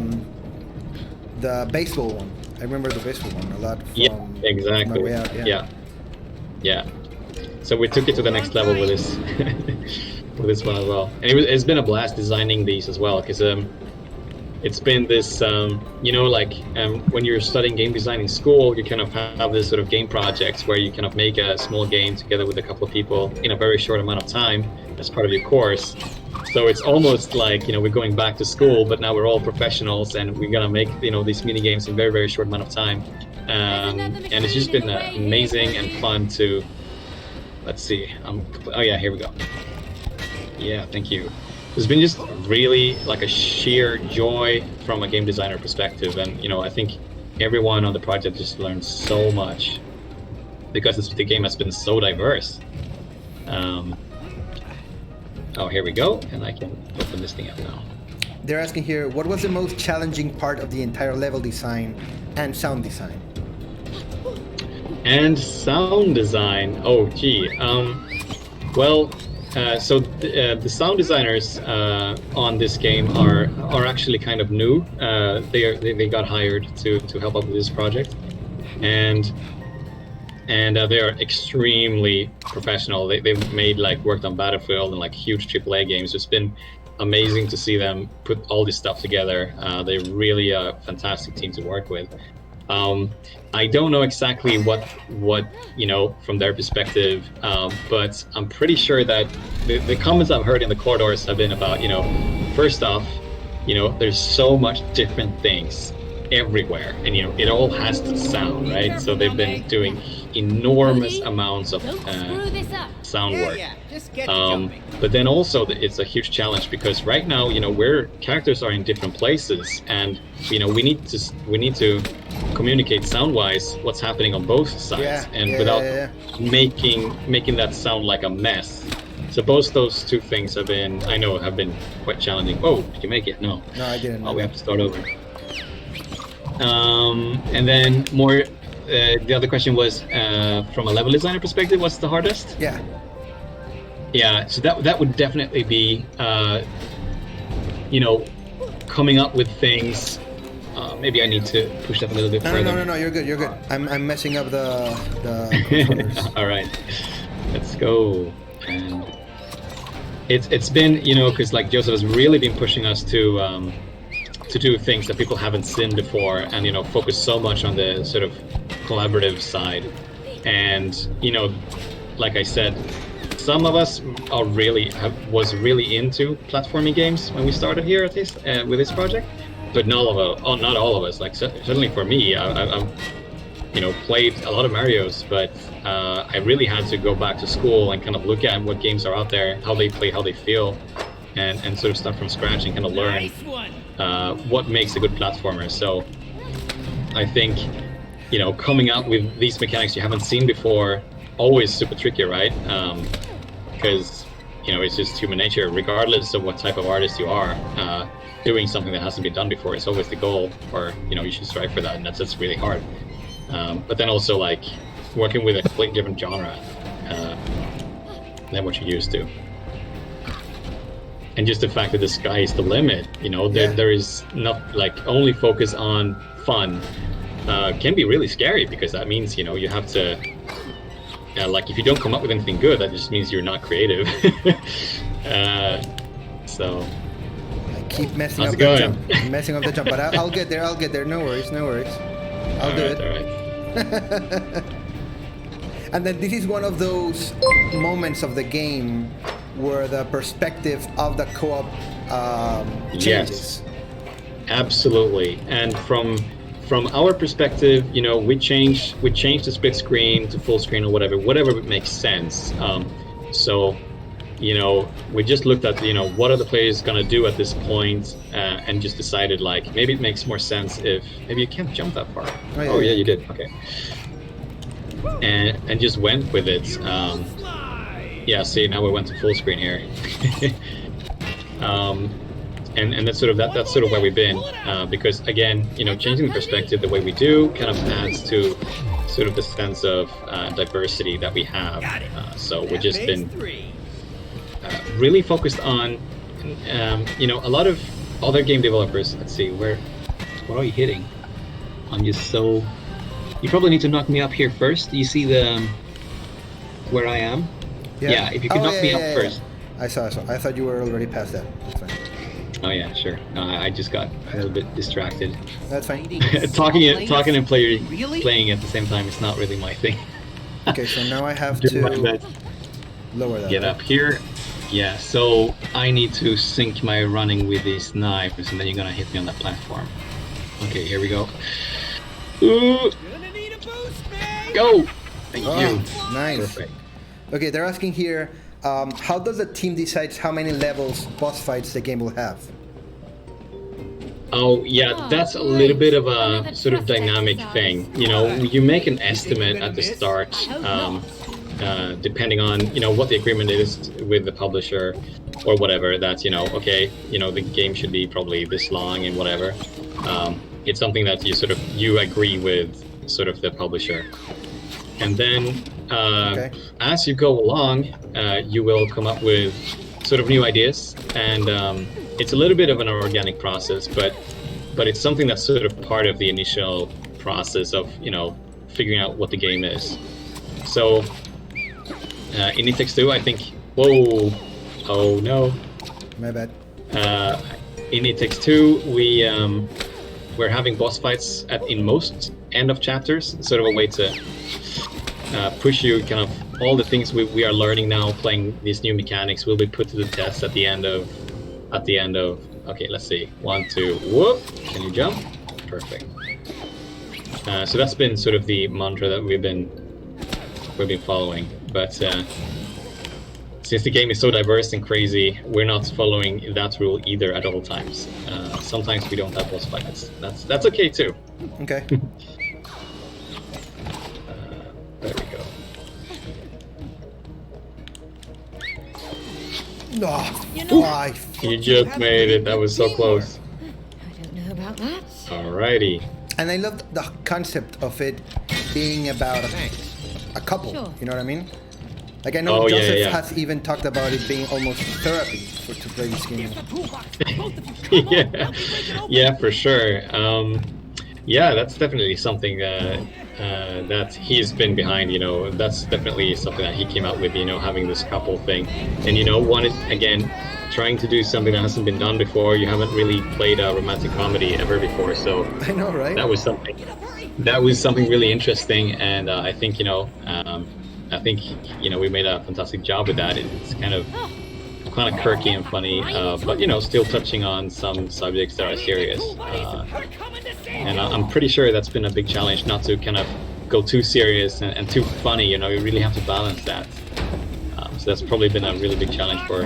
baseball one. I remember the baseball one a lot. Yeah, exactly. Way Out, yeah. So we took it to the next level with this with this one as well. And it's been a blast designing these as well, because it's been this when you're studying game design in school, you kind of have this sort of game projects where you kind of make a small game together with a couple of people in a very short amount of time as part of your course. So it's almost like we're going back to school, but now we're all professionals and we're gonna make these mini games in very, very short amount of time. And it's just been amazing and fun to. Let's see. Oh yeah, here we go. Yeah, thank you. It's been just really like a sheer joy from a game designer perspective, and I think everyone on the project just learned so much because the game has been so diverse. Oh, here we go, and I can open this thing up now. They're asking here, what was the most challenging part of the entire level design and sound design? And sound design. Oh, gee. So the sound designers on this game are actually kind of new. They got hired to help out with this project, and they are extremely professional. They've worked on Battlefield and like huge AAA games. It's been amazing to see them put all this stuff together. They're really a fantastic team to work with. I don't know exactly what from their perspective, but I'm pretty sure that the comments I've heard in the corridors have been about, first off, there's so much different things everywhere, and it all has to sound right. So they've been doing enormous amounts of sound work. But then also it's a huge challenge because right now, where characters are in different places, and we need to communicate sound-wise what's happening on both sides, without making that sound like a mess. So both those two things have been quite challenging. Oh, did you make it? No, I didn't. Oh, we have to start over. And then more. The other question was from a level designer perspective, what's the hardest? Yeah, so that would definitely be, coming up with things. Maybe I need to push that a little bit further. No, you're good. I'm messing up the controllers. All right, let's go. And it's been, because like Joseph has really been pushing us to do things that people haven't seen before, and focus so much on the sort of collaborative side. And like I said, some of us was really into platforming games when we started here at this with this project, but not all of us. Like certainly for me, I've played a lot of Marios, but I really had to go back to school and kind of look at what games are out there, how they play, how they feel, and sort of start from scratch and kind of learn what makes a good platformer. So I think coming out with these mechanics you haven't seen before, always super tricky, right? Because it's just human nature, regardless of what type of artist you are. Doing something that hasn't been done before is always the goal, or you should strive for that, and that's really hard. But then also like working with a completely different genre than what you're used to. And just the fact that the sky is the limit, there is not like only focus on fun can be really scary, because that means you have to like if you don't come up with anything good, that just means you're not creative. So I keep messing up the jump. I'm messing up the jump, but I'll get there. No worries. I'll do it. All right. And then this is one of those moments of the game where the perspective of the co-op changes. Yes. Absolutely. And from our perspective, you know, we change the split screen to full screen or whatever makes sense. So, you know, we just looked at, you know, what are the players gonna do at this point, and just decided like maybe it makes more sense if maybe you can't jump that far. Oh yeah, you did. Okay. And just went with it. Yeah, see, now we went to full screen here. And that's sort of where we've been, because again, you know, changing the perspective the way we do kind of adds to sort of the sense of diversity that we have. So we've just been really focused on, you know, a lot of other game developers. Let's see, what are you hitting? I'm just so. You probably need to knock me up here first. Do you see where I am? Yeah. If you could knock me up first. I saw. I thought you were already past that. That's fine. Oh yeah, sure. I just got a little bit distracted. That's fine. talking and playing at the same time is not really my thing. Okay, so now I have to lower that. Get up here. Yeah, so I need to sync my running with these knives, and then you're gonna hit me on that platform. Okay, here we go. Ooh. Go! Thank you. Nice. Perfect. Okay, they're asking here, how does the team decide how many levels, boss fights the game will have? Oh, yeah, that's a little bit of a sort of dynamic thing. You know, you make an estimate at the start, depending on, you know, what the agreement is with the publisher or whatever, that, you know, okay, you know, the game should be probably this long and whatever. It's something that you agree with sort of the publisher. And then as you go along, you will come up with sort of new ideas, and it's a little bit of an organic process, but it's something that's sort of part of the initial process of, you know, figuring out what the game is. So in It Takes Two, I think, whoa, oh no, my bad. In It Takes Two, we're having boss fights in most end of chapters, sort of a way to push you, kind of all the things we are learning now, playing these new mechanics will be put to the test at the end of okay, let's see, 1, 2, whoop, can you jump? Perfect. So that's been sort of the mantra that we've been following, but since the game is so diverse and crazy, we're not following that rule either at all times. Sometimes we don't have boss fights. That's okay too. Okay. There we go. No, You just made it. That was so close. I don't know about that. Alrighty. And I love the concept of it being about a couple. Sure. You know what I mean? Like, I know Oh, Joseph yeah. has even talked about it being almost therapy to play this game. Yeah, for sure. Yeah, that's definitely something that he's been behind. You know, that's definitely something that he came out with. You know, having this couple thing, and you know, trying to do something that hasn't been done before. You haven't really played a romantic comedy ever before, so I know, right? That was something really interesting, and I think we made a fantastic job with that. It's kind of quirky and funny, but you know, still touching on some subjects that are serious. And I'm pretty sure that's been a big challenge, not to kind of go too serious and too funny. You know, you really have to balance that. So that's probably been a really big challenge for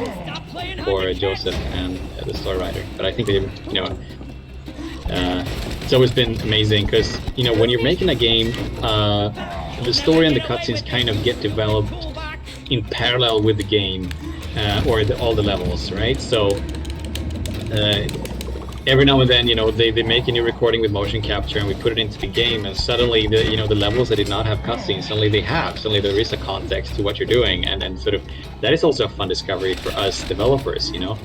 Joseph and the story writer. But I think it's always been amazing, because you know, when you're making a game, the story and the cutscenes kind of get developed in parallel with the game, or all the levels, right? So every now and then, you know, they make a new recording with motion capture, and we put it into the game, and suddenly the levels that did not have cutscenes, suddenly there is a context to what you're doing, and sort of that is also a fun discovery for us developers, you know,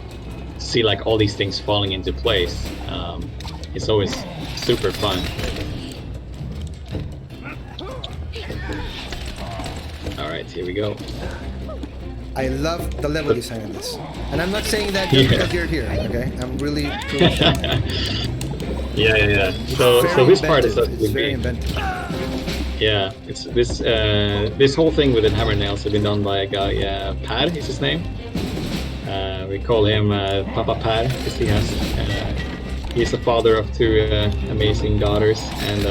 see like all these things falling into place. It's always super fun. All right, here we go. I love the level design in this, and I'm not saying that just because you're here. Okay, I'm really. Yeah. So this part is very inventive. Yeah, it's this whole thing with the hammer and nails have been done by a guy. Pad is his name. We call him Papa Pad, because he's the father of 2 amazing daughters, and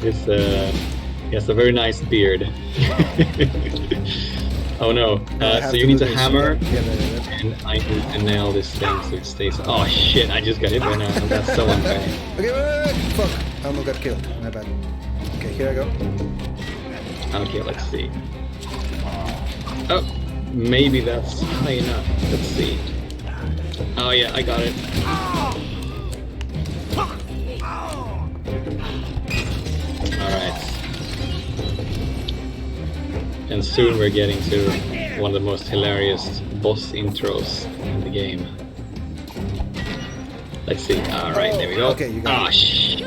he has a very nice beard. Oh no! So you need to hammer, and I need to nail this thing so it stays. Oh shit! I just got hit right now. That's so unfair. Okay, wait. Fuck! I almost got killed. My bad. Okay, here I go. Okay, let's see. Oh, maybe that's high enough. Let's see. Oh yeah, I got it. Alright. And soon we're getting to one of the most hilarious boss intros in the game. Let's see. Alright, there we go. Okay, you got Ah, it. shit.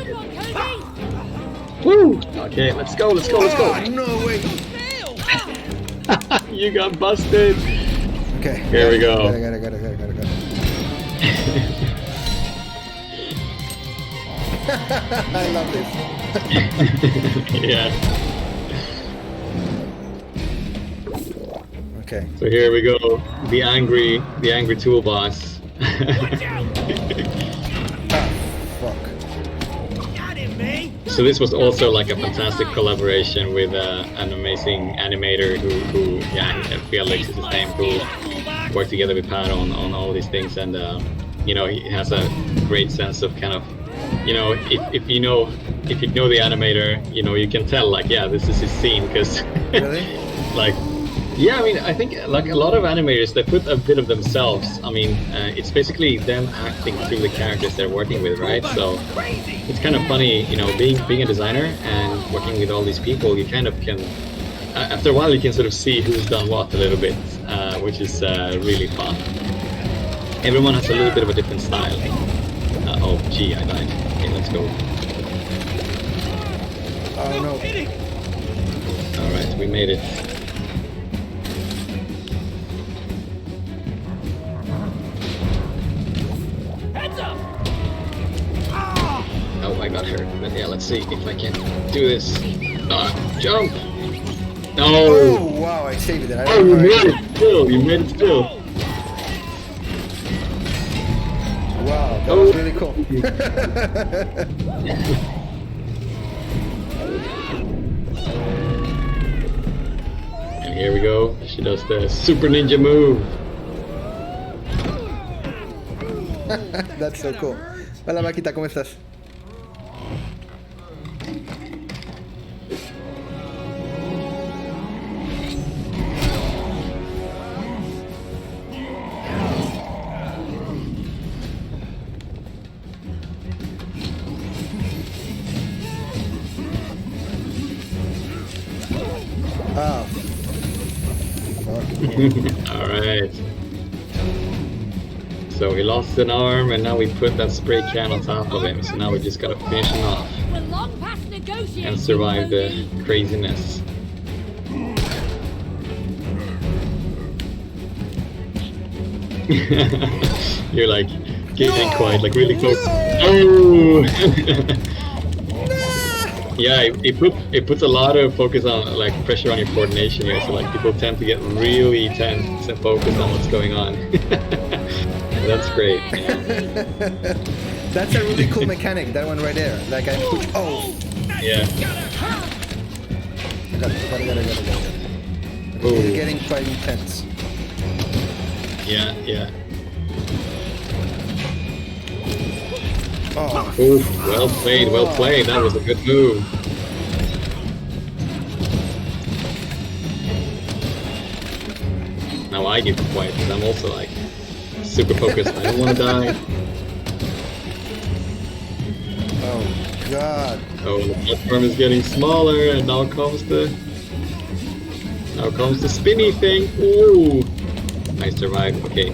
Woo! Okay, let's go. Oh, no, wait! You got busted! Okay. Here we go. Got it. I love this. Yeah. Okay. So here we go. The angry toolbox. Fuck. Got him, mate. So this was also like a fantastic collaboration with an amazing animator who Felix is his name, who worked together with Pat on all these things, and you know, he has a great sense of kind of, you know, if you know the animator, you know, you can tell like, yeah, this is his scene, because Really? like, yeah, I mean, I think like a lot of animators, they put a bit of themselves. I mean, it's basically them acting through the characters they're working with, right? So it's kind of funny, you know, being a designer and working with all these people, you kind of can, after a while, you can sort of see who's done what a little bit, which is really fun. Everyone has a little bit of a different style. Oh, gee, I died. Okay, let's go. Oh no. All right, we made it. Oh, I got hurt. But yeah, let's see if I can do this. Jump! No! Oh wow, I saved it. I Oh, don't you know. made it still! You made it still! Wow, that was really cool. And here we go. She does the super ninja move. That's so cool. Hola Maquita, ¿cómo estás? Ah. Fuck. All right. So he lost an arm, and now we put that spray can on top of him. So now we just gotta finish him off We're long past negotiating. and survive the craziness. You're like getting quite like really close. Oh! Yeah, it puts a lot of focus on like pressure on your coordination here. So like people tend to get really tense and focused on what's going on. That's great. Yeah. That's a really cool mechanic, that one right there. Like I push. Oh! Yeah. Got it. Ooh. It's getting quite intense. Yeah, yeah. Oh. Ooh, well played, well played. That was a good move. Now I get quiet because I'm also like super focused. I don't want to die. Oh god. Oh, the platform is getting smaller, and now comes the spinny thing. Ooh, I survived. Okay.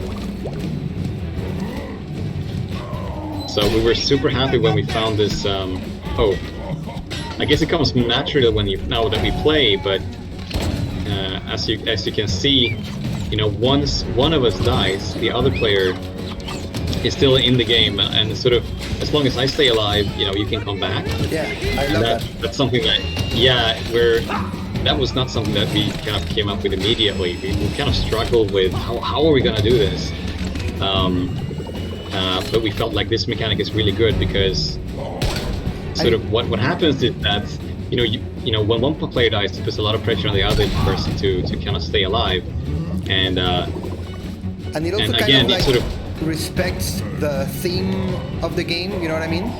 So we were super happy when we found this. Oh, I guess it comes naturally now that we play. But as you can see, you know, once one of us dies, the other player is still in the game, and sort of as long as I stay alive, you know, you can come back. Yeah, I love that. That's something that, yeah, that was not something that we kind of came up with immediately. We kind of struggled with how are we gonna do this. but we felt like this mechanic is really good because sort of what happens is that you know when one player dies, it puts a lot of pressure on the other person to kind of stay alive, and it also and kind again, of like it sort of respects the theme of the game. You know what I mean?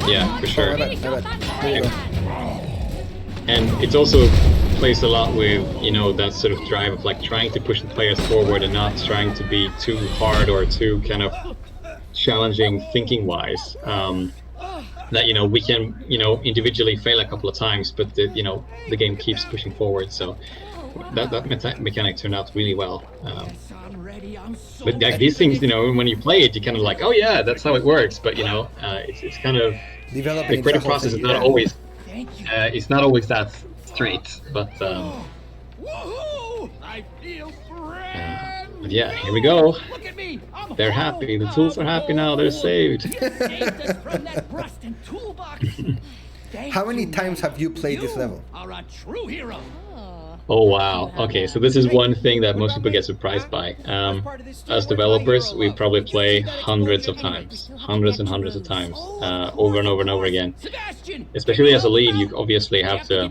yeah, for sure. Oh, my bad. There you go. And it also plays a lot with that sort of drive of like trying to push the players forward and not trying to be too hard or too kind of challenging thinking wise. That we can individually fail a couple of times, but the game keeps pushing forward. So that mechanic turned out really well. But like these things, when you play it, you kind of like, oh yeah, that's how it works. But it's kind of developing the creative process is not always. It's not always that straight, but I feel but yeah, here we go. They're happy. The tools are happy now. They're saved. How many times have you played this level? Are a true hero. Oh wow. Okay, so this is one thing that most people get surprised by. As developers, we probably play hundreds and hundreds of times, over and over and over again. Especially as a lead, you obviously have to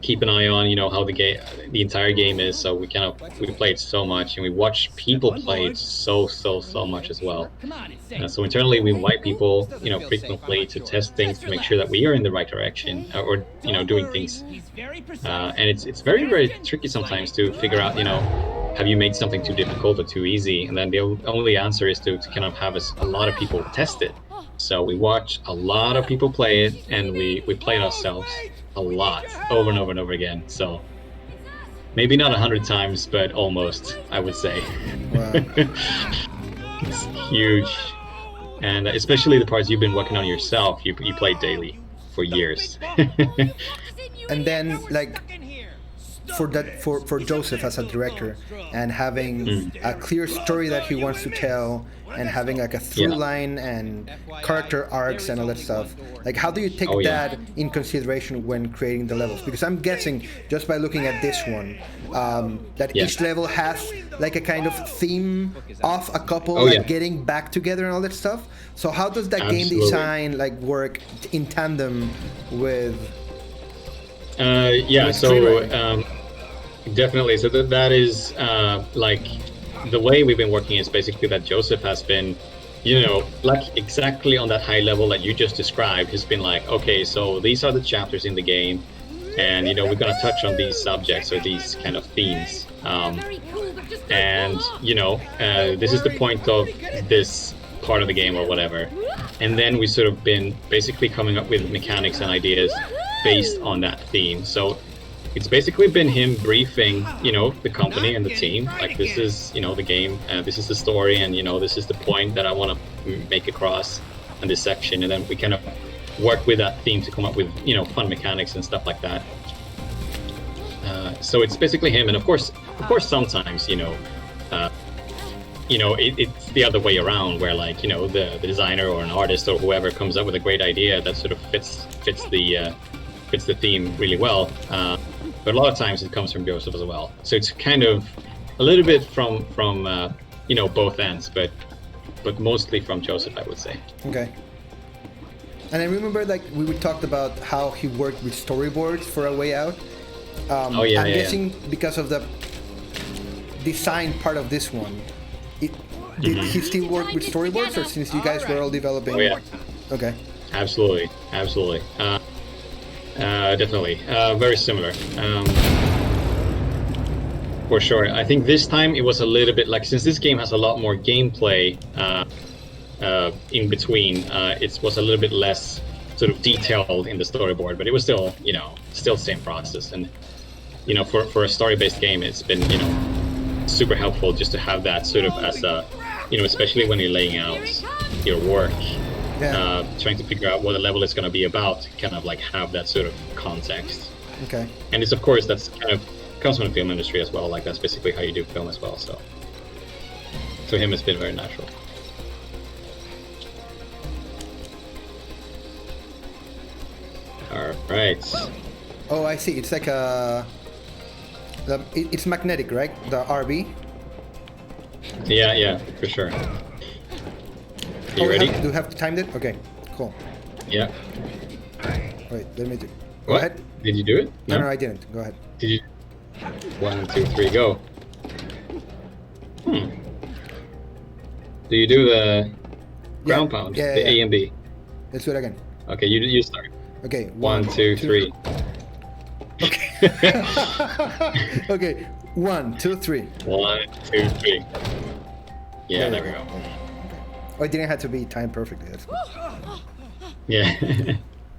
keep an eye on, how the entire game is. So we play it so much, and we watch people play it so much as well. So internally, we invite people, frequently to test things to make sure that we are in the right direction, or doing things. And it's very tricky sometimes to figure out, have you made something too difficult or too easy? And then the only answer is to kind of have a lot of people test it. So we watch a lot of people play it, and we play it ourselves a lot, over and over and over again. So maybe not 100 times, but almost, I would say. Wow. It's huge. And especially the parts you've been working on yourself, you play daily for years. And then like for Joseph as a director, and having a clear story that he wants to tell, and having like a through line and character arcs and all that stuff, like how do you take that in consideration when creating the levels? Because I'm guessing just by looking at this one, that each level has like a kind of theme of a couple getting back together and all that stuff. So how does that game design like work in tandem with definitely. So that is like the way we've been working is basically that Joseph has been, like exactly on that high level that you just described. He's been like, okay, so these are the chapters in the game, and we're gonna touch on these subjects or these kind of themes, and this is the point of this part of the game or whatever. And then we sort of been basically coming up with mechanics and ideas based on that theme. So it's basically been him briefing, the company and the team, like this is, the game, this is the story, and this is the point that I want to make across in this section, and then we kind of work with that theme to come up with, fun mechanics and stuff like that. So it's basically him, and of course, sometimes, it's the other way around, where like, the designer or an artist or whoever comes up with a great idea that sort of fits the theme really well. But a lot of times it comes from Joseph as well. So it's kind of a little bit from both ends, but mostly from Joseph, I would say. Okay. And I remember like we talked about how he worked with storyboards for A Way Out. I'm guessing because of the design part of this one, did he still work with storyboards, or since you guys were all developing? Oh yeah. Okay. Absolutely. Definitely. Very similar. For sure. I think this time it was a little bit like, since this game has a lot more gameplay in between, it was a little bit less sort of detailed in the storyboard, but it was still, still the same process. And, for a story-based game, it's been, super helpful just to have that sort of as a, especially when you're laying out your work. Trying to figure out what the level is going to be about, kind of like have that sort of context. Okay. And it's, of course, that's kind of comes from the film industry as well. Like that's basically how you do film as well. So to him, it's been very natural. All right. Oh, I see. It's like it's magnetic, right? The RB. Yeah, for sure. Are you ready? Do you have timed it? Okay, cool. Yeah. Wait, let me do. Go What? ahead. Did you do it? No, I didn't. Go ahead. Did you? 1, 2, 3, go. Do you do the ground pound? The A and B. Let's do it again. Okay, you start. Okay. 1, 2, 3. Okay. Okay. 1, 2, 3. 1, 2, 3. Yeah, there we go. Oh, it didn't have to be timed perfectly. That's good. Yeah.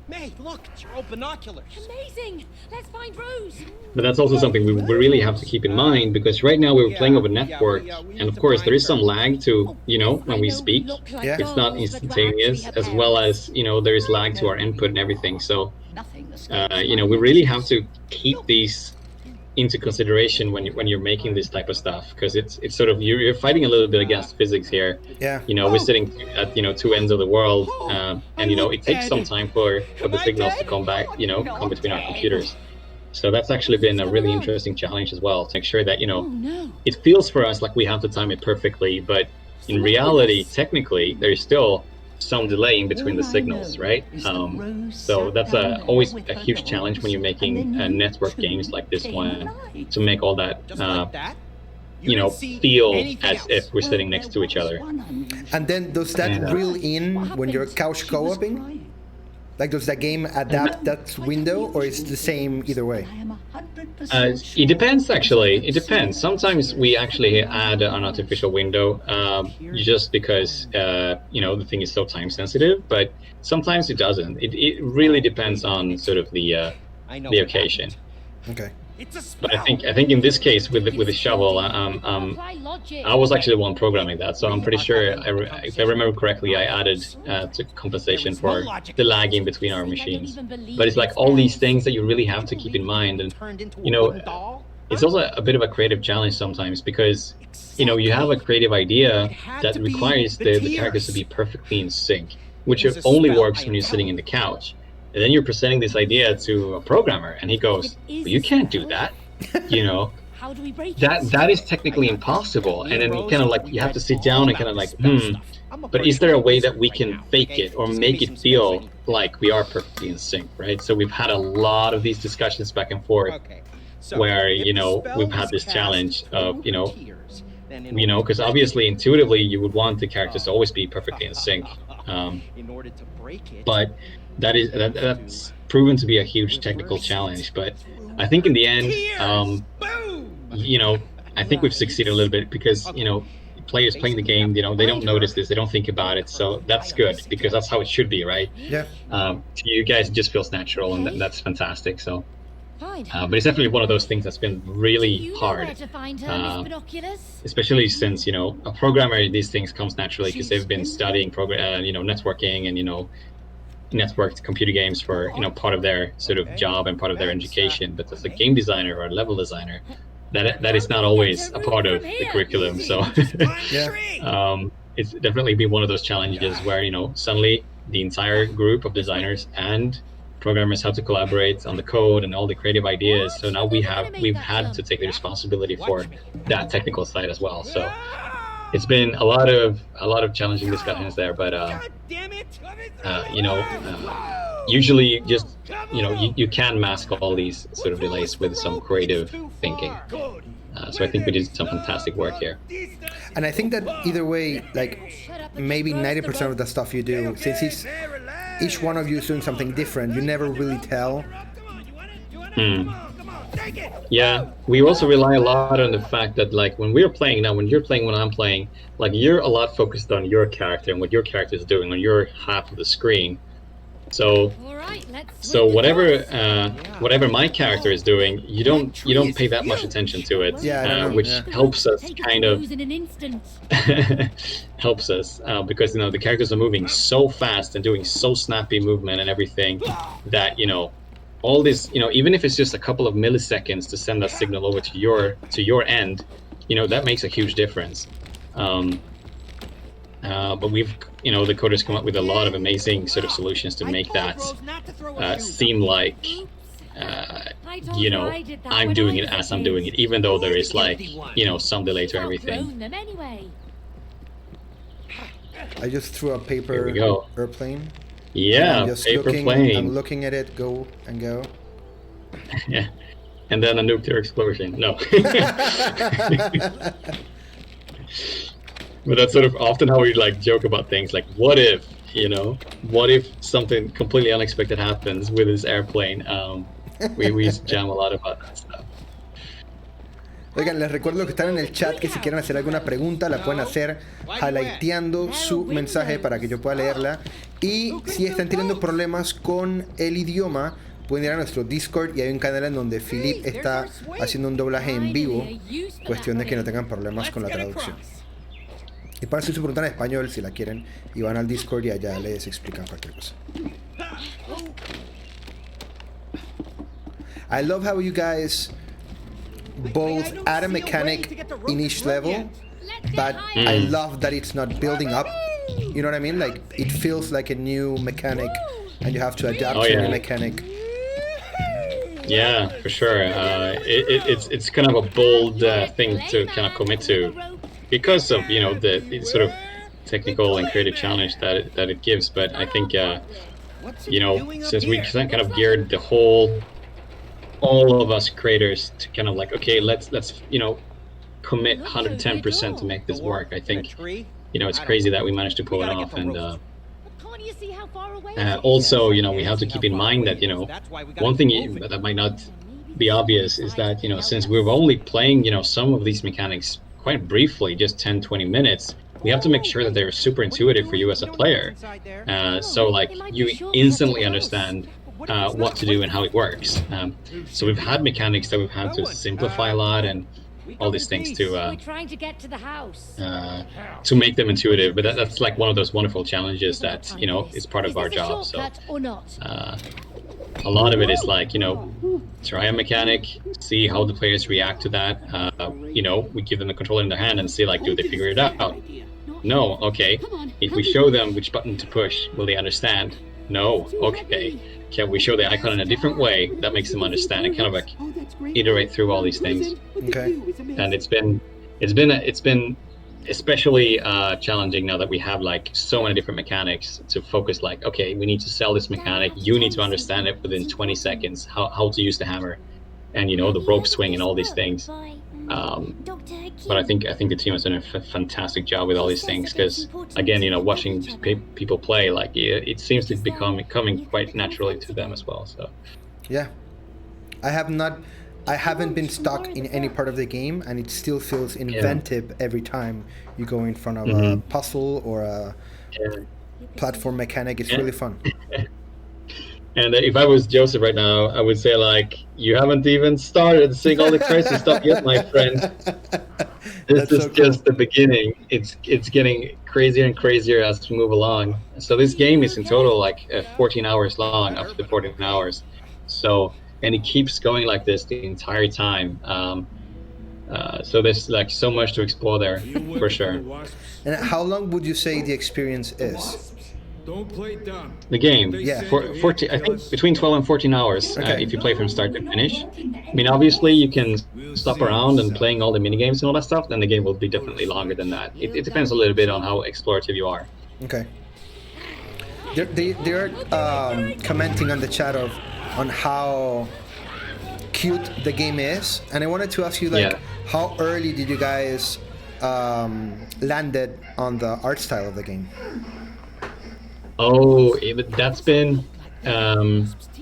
May, look, it's your old binoculars. Amazing. Let's find Rose. But that's also something we really have to keep in mind, because right now we're playing over network, and of course there is some lag to, when we speak. Yeah. It's not instantaneous, as well as, there is lag to our input and everything. So, we really have to keep these into consideration when you're making this type of stuff, because it's sort of you're fighting a little bit against physics here. Yeah. We're sitting at two ends of the world, and it takes some time for the signals to come back, come between our computers. So that's actually been a really interesting challenge as well, to make sure that it feels for us like we have to time it perfectly, but in reality, technically, there's still some delay in between the signals, right? So that's always a huge challenge when you're making network games like this one, to make all that feel as if we're sitting next to each other. And then does that reel in when you're couch co-oping? Like, does that game adapt that window, or is it the same either way? It depends, actually. It depends. Sometimes we actually add an artificial window, just because the thing is so time sensitive. But sometimes it doesn't. It really depends on sort of the occasion. Okay. But I think in this case with the shovel, I was actually the one programming that, so I'm pretty sure, if I remember correctly, I added to compensation for the lagging between our machines. But it's like all these things that you really have to keep in mind, and it's also a bit of a creative challenge sometimes, because you have a creative idea that requires the characters to be perfectly in sync, which only works when you're sitting in the couch. And then you're presenting this idea to a programmer, and he goes, well, "You can't do that." How do we break that is technically impossible. And then you have to sit down and but is there a way that we can fake it or make it feel like we are perfectly in sync, right? So we've had a lot of these discussions back and forth, where we've had this challenge of because obviously intuitively you would want the characters to always be perfectly in sync, but that's proven to be a huge technical challenge. But I think in the end, I think we've succeeded a little bit, because players playing the game, they don't notice this, they don't think about it, so that's good, because that's how it should be, right? Yeah. To you guys, it just feels natural, and that's fantastic. So, but it's definitely one of those things that's been really hard, especially since a programmer, these things comes naturally because they've been studying networking and networked computer games for part of their sort of job and part of their education. But as a game designer or a level designer, that is not always a part of the curriculum. So it's definitely been one of those challenges where suddenly the entire group of designers and programmers have to collaborate on the code and all the creative ideas. So now we've had to take the responsibility for that technical side as well. So it's been a lot of challenging discussions there, but usually just you can mask all these sort of delays with some creative thinking. So I think we did some fantastic work here. And I think that either way, like maybe 90% of the stuff you do, since each one of you is doing something different, you never really tell. Yeah, we also rely a lot on the fact that, like, when we're playing now, when you're playing, when I'm playing, like, you're a lot focused on your character and what your character is doing on your half of the screen. So whatever my character is doing, you don't pay that much attention to it, which helps us kind of helps us because the characters are moving so fast and doing so snappy movement and everything that all this, even if it's just a couple of milliseconds to send that signal over to your end, that makes a huge difference. But we've, the coders come up with a lot of amazing sort of solutions to make that seem like, I'm doing it as I'm doing it, even though there is like, some delay to everything. I just threw a Here paper we go. airplane. Yeah, I'm just paper I'm plane. looking at it go and go. Yeah. And then a nuclear explosion. No. But that's sort of often how we like joke about things like, what if, what if something completely unexpected happens with this airplane? We used to jam a lot about that stuff. Oigan, les recuerdo que están en el chat que si quieren hacer alguna pregunta la pueden hacer highlighteando su mensaje para que yo pueda leerla. Y si están teniendo problemas con el idioma, pueden ir a nuestro Discord y hay un canal en donde Filip está haciendo un doblaje en vivo. Cuestión de que no tengan problemas con la traducción. Y para hacer su pregunta en español, si la quieren, y van al Discord y allá les explican cualquier cosa. I love how you guys both add a mechanic in each level, but I love that it's not building up. You know what I mean? Like, it feels like a new mechanic, and you have to adapt to a new mechanic. Yeah, for sure. It's kind of a bold thing to kind of commit to, because of the sort of technical and creative challenge that it gives. But I think since we kind of geared all of us creators to kind of like, okay, let's commit 110% to make this work. I think it's crazy that we managed to pull it off. And also we have to keep in mind that one thing that might not be obvious is that since we're only playing some of these mechanics quite briefly, just 10-20 minutes, we have to make sure that they're super intuitive for you as a player, so like you instantly understand what to do and how it works. So we've had mechanics that we've had to simplify a lot and all these things to make them intuitive. But that's like one of those wonderful challenges that is part of our job. So a lot of it is like try a mechanic, see how the players react to that. We give them the controller in their hand and see like, do they figure it out? No. Okay. If we show them which button to push, will they understand? No. Okay. Can we show the icon in a different way that makes them understand and kind of like iterate through all these things? Okay. And it's been especially challenging now that we have like so many different mechanics to focus. Like, okay, we need to sell this mechanic. You need to understand it within 20 seconds. How to use the hammer, and the rope swing and all these things. But I think the team has done a fantastic job with all these things, because again, watching people play, like it seems to be coming quite naturally to them as well. So yeah, I haven't been stuck in any part of the game, and it still feels inventive every time you go in front of a puzzle or a platform mechanic. It's really fun. And if I was Joseph right now, I would say, like, you haven't even started seeing all the crazy stuff yet, my friend. This is just the beginning. It's getting crazier and crazier as we move along. So this game is in total like 14 hours long, up to 14 hours. So, and it keeps going like this the entire time. So there's like so much to explore there, for sure. And how long would you say the experience is? Don't play dumb. The game, Yeah. 14, I think between 12 and 14 hours if you play from start to finish. I mean, obviously you can stop around and playing all the mini games and all that stuff, then the game will be definitely longer than that. It depends a little bit on how explorative you are. Okay. They're commenting on the chat on how cute the game is, and I wanted to ask you, like, how early did you guys landed on the art style of the game? Oh,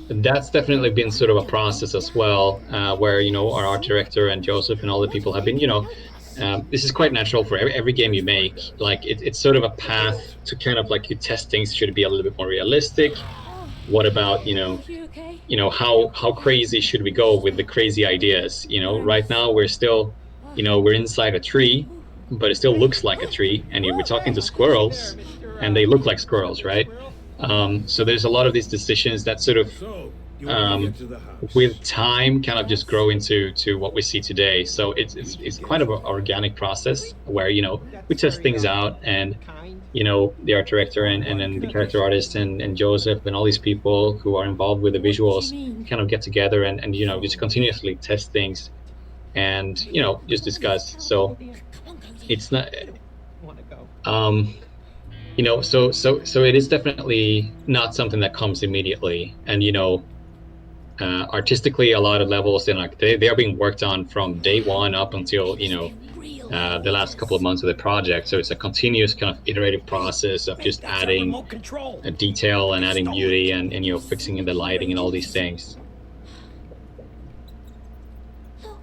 that's definitely been sort of a process as well, where our art director and Joseph and all the people have been, this is quite natural for every game you make. Like it's sort of a path to kind of like you test things. Should it be a little bit more realistic? What about how crazy should we go with the crazy ideas? Right now we're still we're inside a tree, but it still looks like a tree, and we're talking to squirrels, and they look like squirrels, right? So there's a lot of these decisions that sort of with time kind of just grow into what we see today. So it's quite an organic process where we test things out, and the art director and then the character artist and Joseph and all these people who are involved with the visuals kind of get together and just continuously test things and just discuss. So it's not So it is definitely not something that comes immediately. And artistically, a lot of levels, and like they are being worked on from day one up until the last couple of months of the project. So it's a continuous kind of iterative process of just adding a detail and adding beauty and fixing in the lighting and all these things.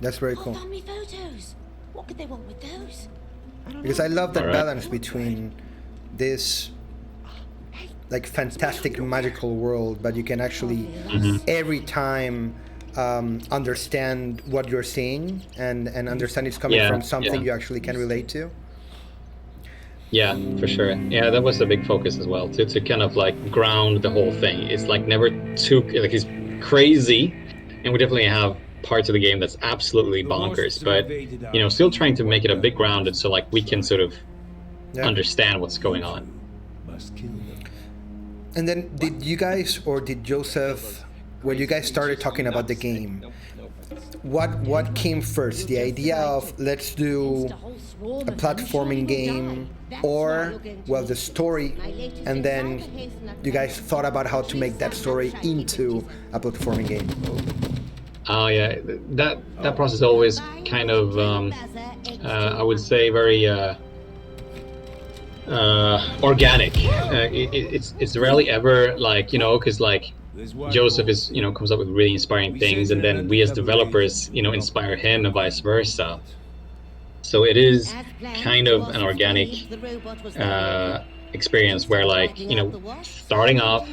That's very cool. Family photos. What could they want with those? Because I love that All right. balance between this like fantastic magical world, but you can actually every time understand what you're seeing and understand it's coming from something you actually can relate to. Yeah, for sure. Yeah, that was a big focus as well, to kind of like ground the whole thing. It's like never too, like it's crazy, and we definitely have parts of the game that's absolutely bonkers, but still trying to make it a bit grounded so like we can sort of understand what's going on. And then did you guys, or did Joseph, when you guys started talking about the game, what came first? The idea of let's do a platforming game, or the story, and then you guys thought about how to make that story into a platforming game? Oh yeah, that process is always kind of I would say very organic. It's rarely ever like because like Joseph is comes up with really inspiring things, and then we as developers inspire him and vice versa. So it is kind of an organic experience where like starting off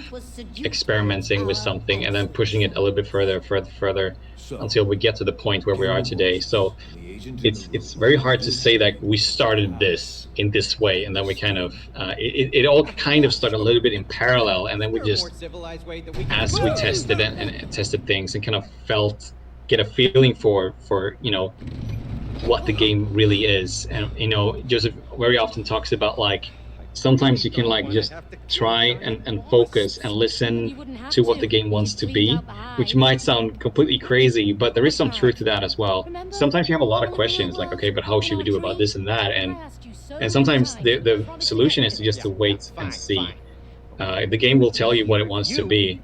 experimenting with something and then pushing it a little bit further until we get to the point where we are today. So it's very hard to say that we started this in this way and then we kind of it all kind of started a little bit in parallel, and then we just, as we tested and tested things and kind of get a feeling for what the game really is. And Joseph very often talks about like sometimes you can like just try and focus and listen to what the game wants to be, which might sound completely crazy, but there is some truth to that as well. Sometimes you have a lot of questions like, okay, but how should we do about this and that, and sometimes the solution is just to wait and see. The game will tell you what it wants to be.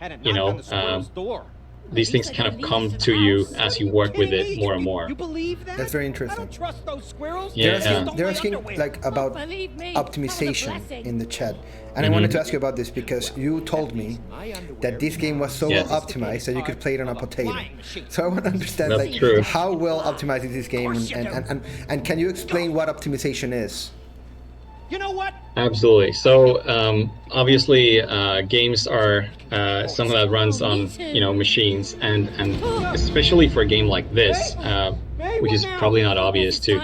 These things kind of come to you as you work with it more and more. That's very interesting. Yeah. They're asking like about optimization in the chat, and I wanted to ask you about this because you told me that this game was so well optimized that you could play it on a potato. So I want to understand That's true. how well optimized is this game, and can you explain what optimization is? You know what? Absolutely. So obviously games are something that runs on machines, and especially for a game like this, which is probably not obvious to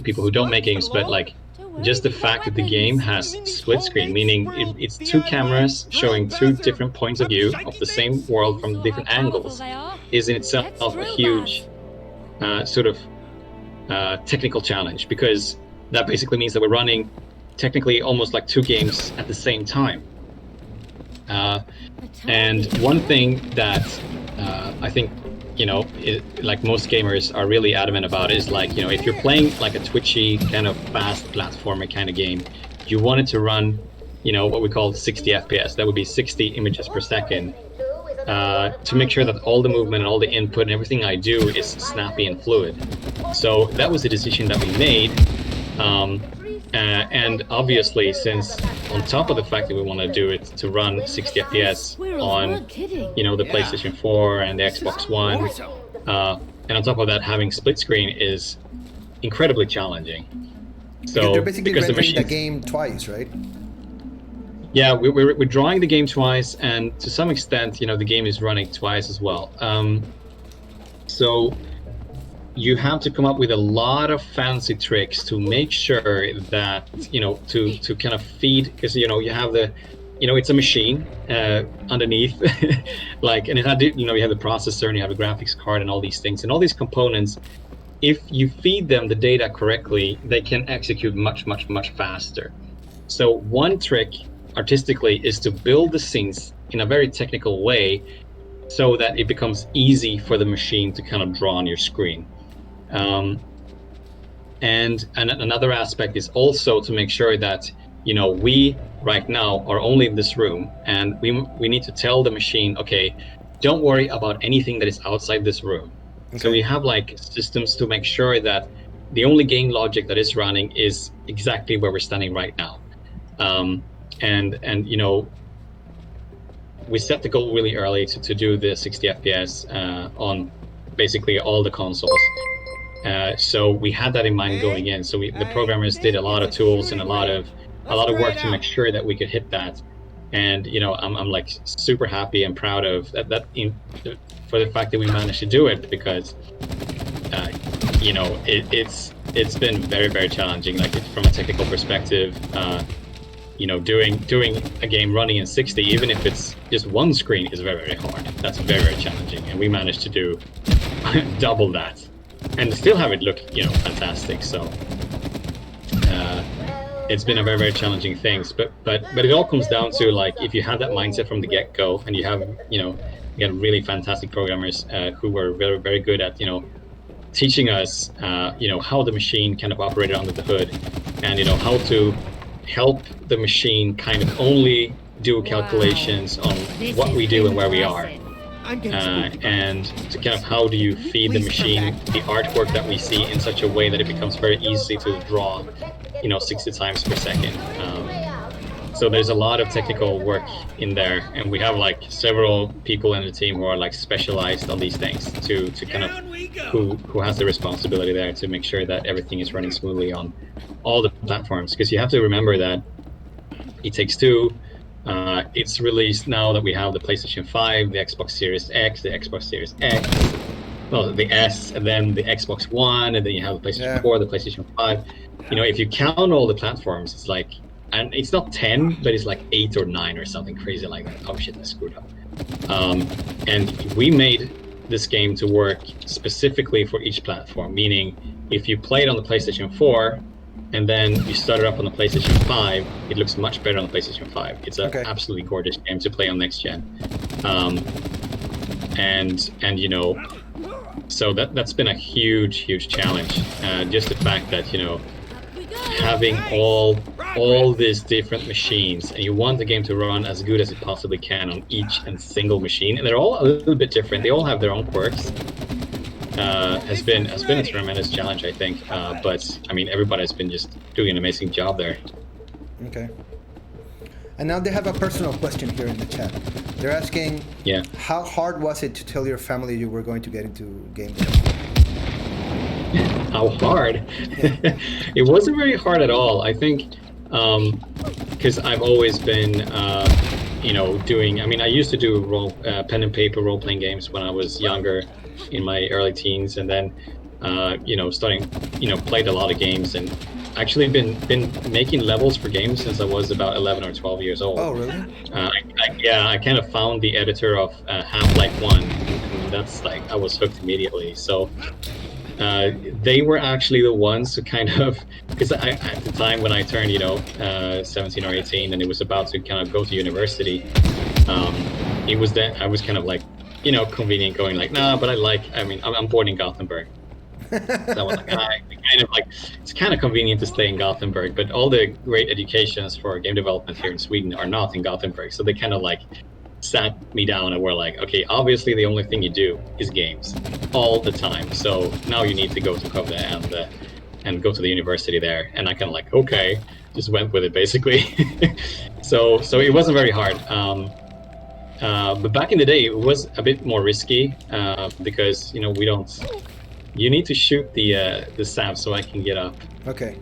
people who don't make games, but like just the fact that the game has split screen, meaning it's two cameras showing two different points of view of the same world from different angles, is in itself a huge sort of technical challenge, because that basically means that we're running technically almost like two games at the same time. And one thing that I think, like most gamers are really adamant about is like, if you're playing like a twitchy kind of fast platformer kind of game, you want it to run, what we call 60 FPS. That would be 60 images per second. To make sure that all the movement and all the input and everything I do is snappy and fluid. So that was the decision that we made. And obviously, since on top of the fact that we want to do it to run 60 FPS on, the PlayStation 4 and the Xbox One, and on top of that, having split screen is incredibly challenging. So they're basically because rendering the game twice, right? Yeah, we're drawing the game twice, and to some extent, the game is running twice as well. So you have to come up with a lot of fancy tricks to make sure that to kind of feed, because you have the it's a machine underneath like, and it had you have the processor and you have a graphics card and all these things, and all these components, if you feed them the data correctly, they can execute much faster. So one trick artistically is to build the scenes in a very technical way so that it becomes easy for the machine to kind of draw on your screen. And another aspect is also to make sure that we right now are only in this room, and we need to tell the machine, okay, don't worry about anything that is outside this room. Okay. So we have like systems to make sure that the only game logic that is running is exactly where we're standing right now. And we set the goal really early to do the 60 FPS on basically all the consoles. So we had that in mind going in. So the programmers did a lot of tools and a lot of work to make sure that we could hit that. And I'm like super happy and proud of that for the fact that we managed to do it, because it's been very, very challenging, like from a technical perspective. Doing a game running in 60, even if it's just one screen, is very, very hard. That's very, very challenging, and we managed to do double that and still have it look fantastic. So it's been a very, very challenging thing, but it all comes down to, like, if you have that mindset from the get-go, and you have really fantastic programmers who were very, very good at teaching us how the machine kind of operated under the hood, and how to help the machine kind of only do calculations on what we do and where we are, and to kind of how do you feed the machine the artwork that we see in such a way that it becomes very easy to draw 60 times per second. So there's a lot of technical work in there, and we have like several people in the team who are like specialized on these things to kind of who has the responsibility there to make sure that everything is running smoothly on all the platforms, because you have to remember that It Takes Two, it's released now that we have the PlayStation 5, the Xbox Series X, the Xbox Series X, well, the S, and then the Xbox One, and then you have the PlayStation 4, the PlayStation 5. If you count all the platforms, it's like, and it's not 10, but it's like 8 or 9 or something crazy like that. Oh shit, I screwed up. And we made this game to work specifically for each platform, meaning if you play it on the PlayStation 4 and then you start it up on the PlayStation 5, it looks much better on the PlayStation 5. It's an absolutely gorgeous game to play on next gen. So that's been a huge challenge. Just the fact that having all these different machines, and you want the game to run as good as it possibly can on each and single machine, and they're all a little bit different. They all have their own quirks. Has been a tremendous challenge, I think. But I mean, everybody's been just doing an amazing job there. Okay. And now they have a personal question here in the chat. They're asking, how hard was it to tell your family you were going to get into game development? How hard? It wasn't very hard at all. I think because I've always been doing. I mean, I used to do pen and paper role-playing games when I was younger, in my early teens, and then played a lot of games, and actually been making levels for games since I was about 11 or 12 years old. Oh, really? I kind of found the editor of Half-Life 1, and that's like, I was hooked immediately. So they were actually the ones who kind of, because at the time when I turned 17 or 18 and it was about to kind of go to university, it was that I was kind of like convenient going like, nah, but I'm born in Gothenburg. So I was like, it's kind of convenient to stay in Gothenburg, but all the great educations for game development here in Sweden are not in Gothenburg. So they kind of like sat me down and were like, okay, obviously the only thing you do is games all the time. So now you need to go to Skövde and go to the university there. And I kind of like, okay, just went with it basically. So it wasn't very hard. But back in the day, it was a bit more risky because you need to shoot the sap so I can get up. Okay.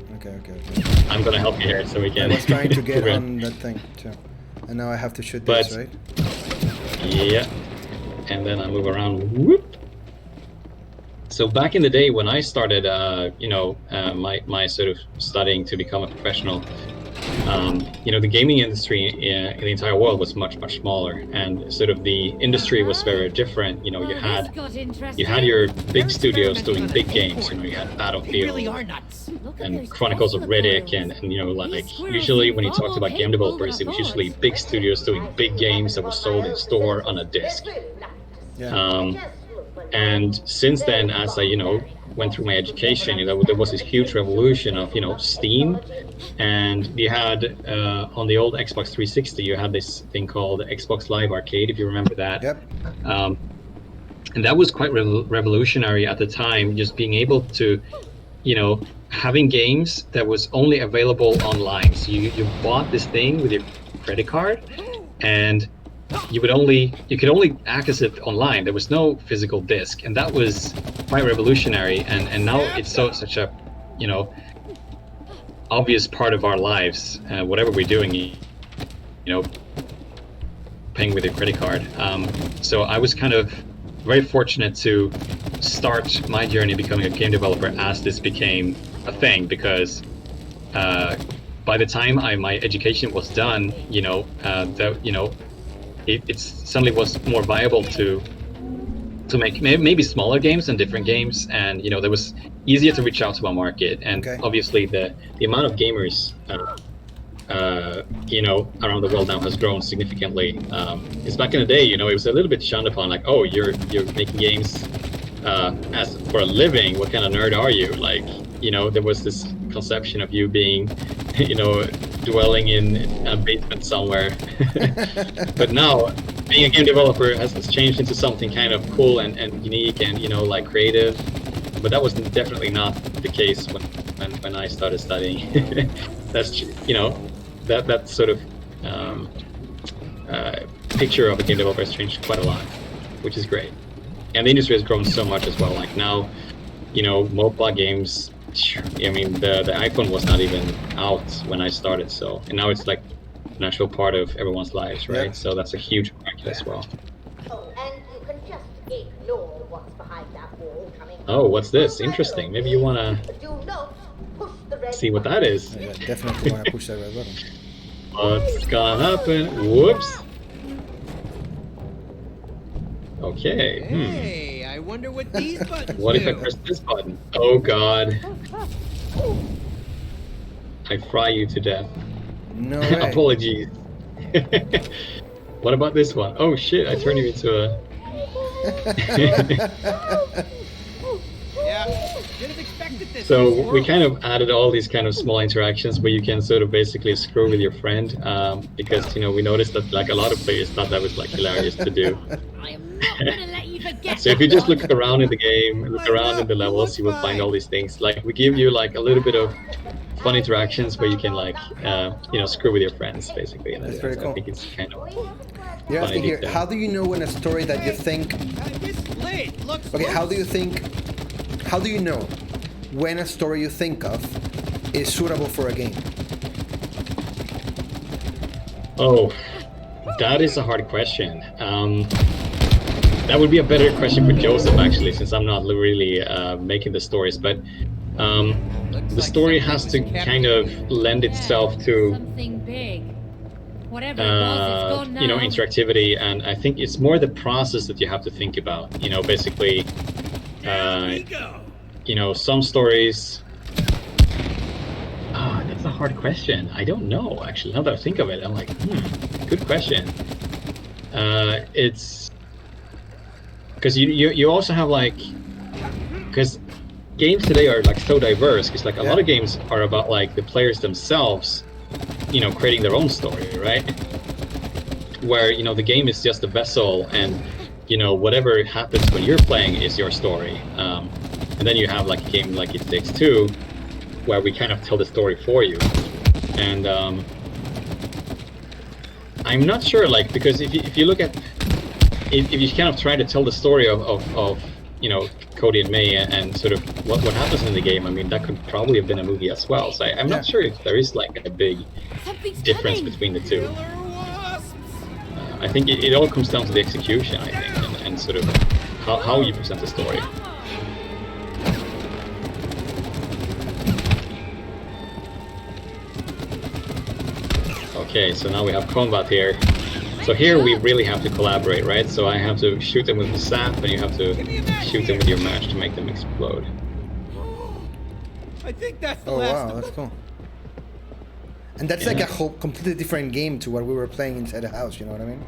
I'm gonna help you here so we can. I was trying to get on that thing too, and now I have to shoot this, right? Yeah, and then I move around. Whoop. So back in the day when I started, my sort of studying to become a professional. The gaming industry in the entire world was much smaller, and sort of the industry was very different. You had your big studios doing big games. You had Battlefield and Chronicles of Riddick, and usually when you talked about game developers, it was usually big studios doing big games that were sold in store on a disc. And since then, as I went through my education, there was this huge revolution of Steam, and you had on the old Xbox 360 you had this thing called Xbox Live Arcade, if you remember that. Yep. And that was quite revolutionary at the time, just being able to, having games that was only available online. So you bought this thing with your credit card, and you could only access it online. There was no physical disc, and that was quite revolutionary. And now it's such a obvious part of our lives. Whatever we're doing, paying with your credit card. So I was kind of very fortunate to start my journey becoming a game developer as this became a thing, because by the time my education was done, it suddenly was more viable to make maybe smaller games and different games, and there was easier to reach out to our market, and obviously the amount of gamers around the world now has grown significantly. Because back in the day, it was a little bit shunned upon, like, oh, you're making games as for a living, what kind of nerd are you? Like, there was this conception of you being, dwelling in a basement somewhere. But now, being a game developer has changed into something kind of cool and unique and, like, creative. But that was definitely not the case when I started studying. That's, that sort of picture of a game developer has changed quite a lot, which is great. And the industry has grown so much as well. Like now, mobile games, I mean, the iPhone was not even out when I started, and now it's like an actual part of everyone's lives, right? Yeah. So that's a huge market as well. Oh, and you can just ignore what's behind that wall coming. Oh, what's this? Interesting. Maybe you wanna see what that is. Yeah, definitely wanna push that red button. What's gonna happen? Whoops. Okay. Hey, I wonder what these buttons What do. if I press this button? Oh God. I fry you to death. No way. Apologies. What about this one? Oh shit, I turn you into a... Yeah, should have expected this. So we kind of added all these kind of small interactions where you can sort of basically screw with your friend, because we noticed that like a lot of players thought that was like hilarious to do. I am not gonna let you forget. So if you just look around in the game, look around in the levels, you will find all these things. Like we give you like a little bit of fun interactions where you can like screw with your friends basically. And That's very cool. I think it's kind of You're asking here, how do you know when a story that you think... Okay, how do you know when a story you think of is suitable for a game? Oh, that is a hard question. That would be a better question for Joseph, actually, since I'm not really making the stories. But the story has to kind of lend itself to something big. Whatever it was, it's gone now. Interactivity, and I think it's more the process that you have to think about. Basically, some stories. Ah, that's a hard question. I don't know, actually. Now that I think of it, I'm like, good question. It's because you also have like, because games today are like so diverse. Because like a lot of games are about like the players themselves, creating their own story, right? Where the game is just a vessel, and whatever happens when you're playing is your story. And then you have like a game like It Takes Two, where we kind of tell the story for you. And I'm not sure, like, because if you look at, if you kind of try to tell the story of Cody and May and sort of what happens in the game, I mean, that could probably have been a movie as well. So I'm not sure if there is like a big difference between the two. I think it all comes down to the execution, I think, and sort of how you present the story. Okay, so now we have combat here. So here we really have to collaborate, right? So I have to shoot them with the sap, and you have to shoot them with your match to make them explode. I think that's the Oh last wow, that's cool. And that's like a whole completely different game to what we were playing inside the house, you know what I mean?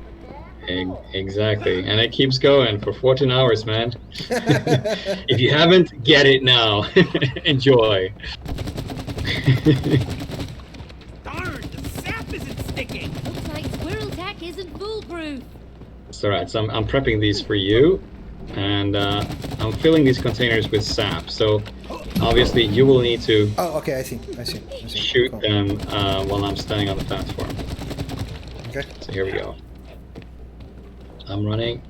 Exactly, and it keeps going for 14 hours, man. If you haven't, get it now. Enjoy. Darn, the sap isn't sticking. Looks like squirrel tech isn't foolproof. It's alright, so I'm prepping these for you, and I'm filling these containers with sap. So obviously you will need to Oh, okay, I see. shoot Cool. them while I'm standing on the platform. Okay. So here we go. I'm running.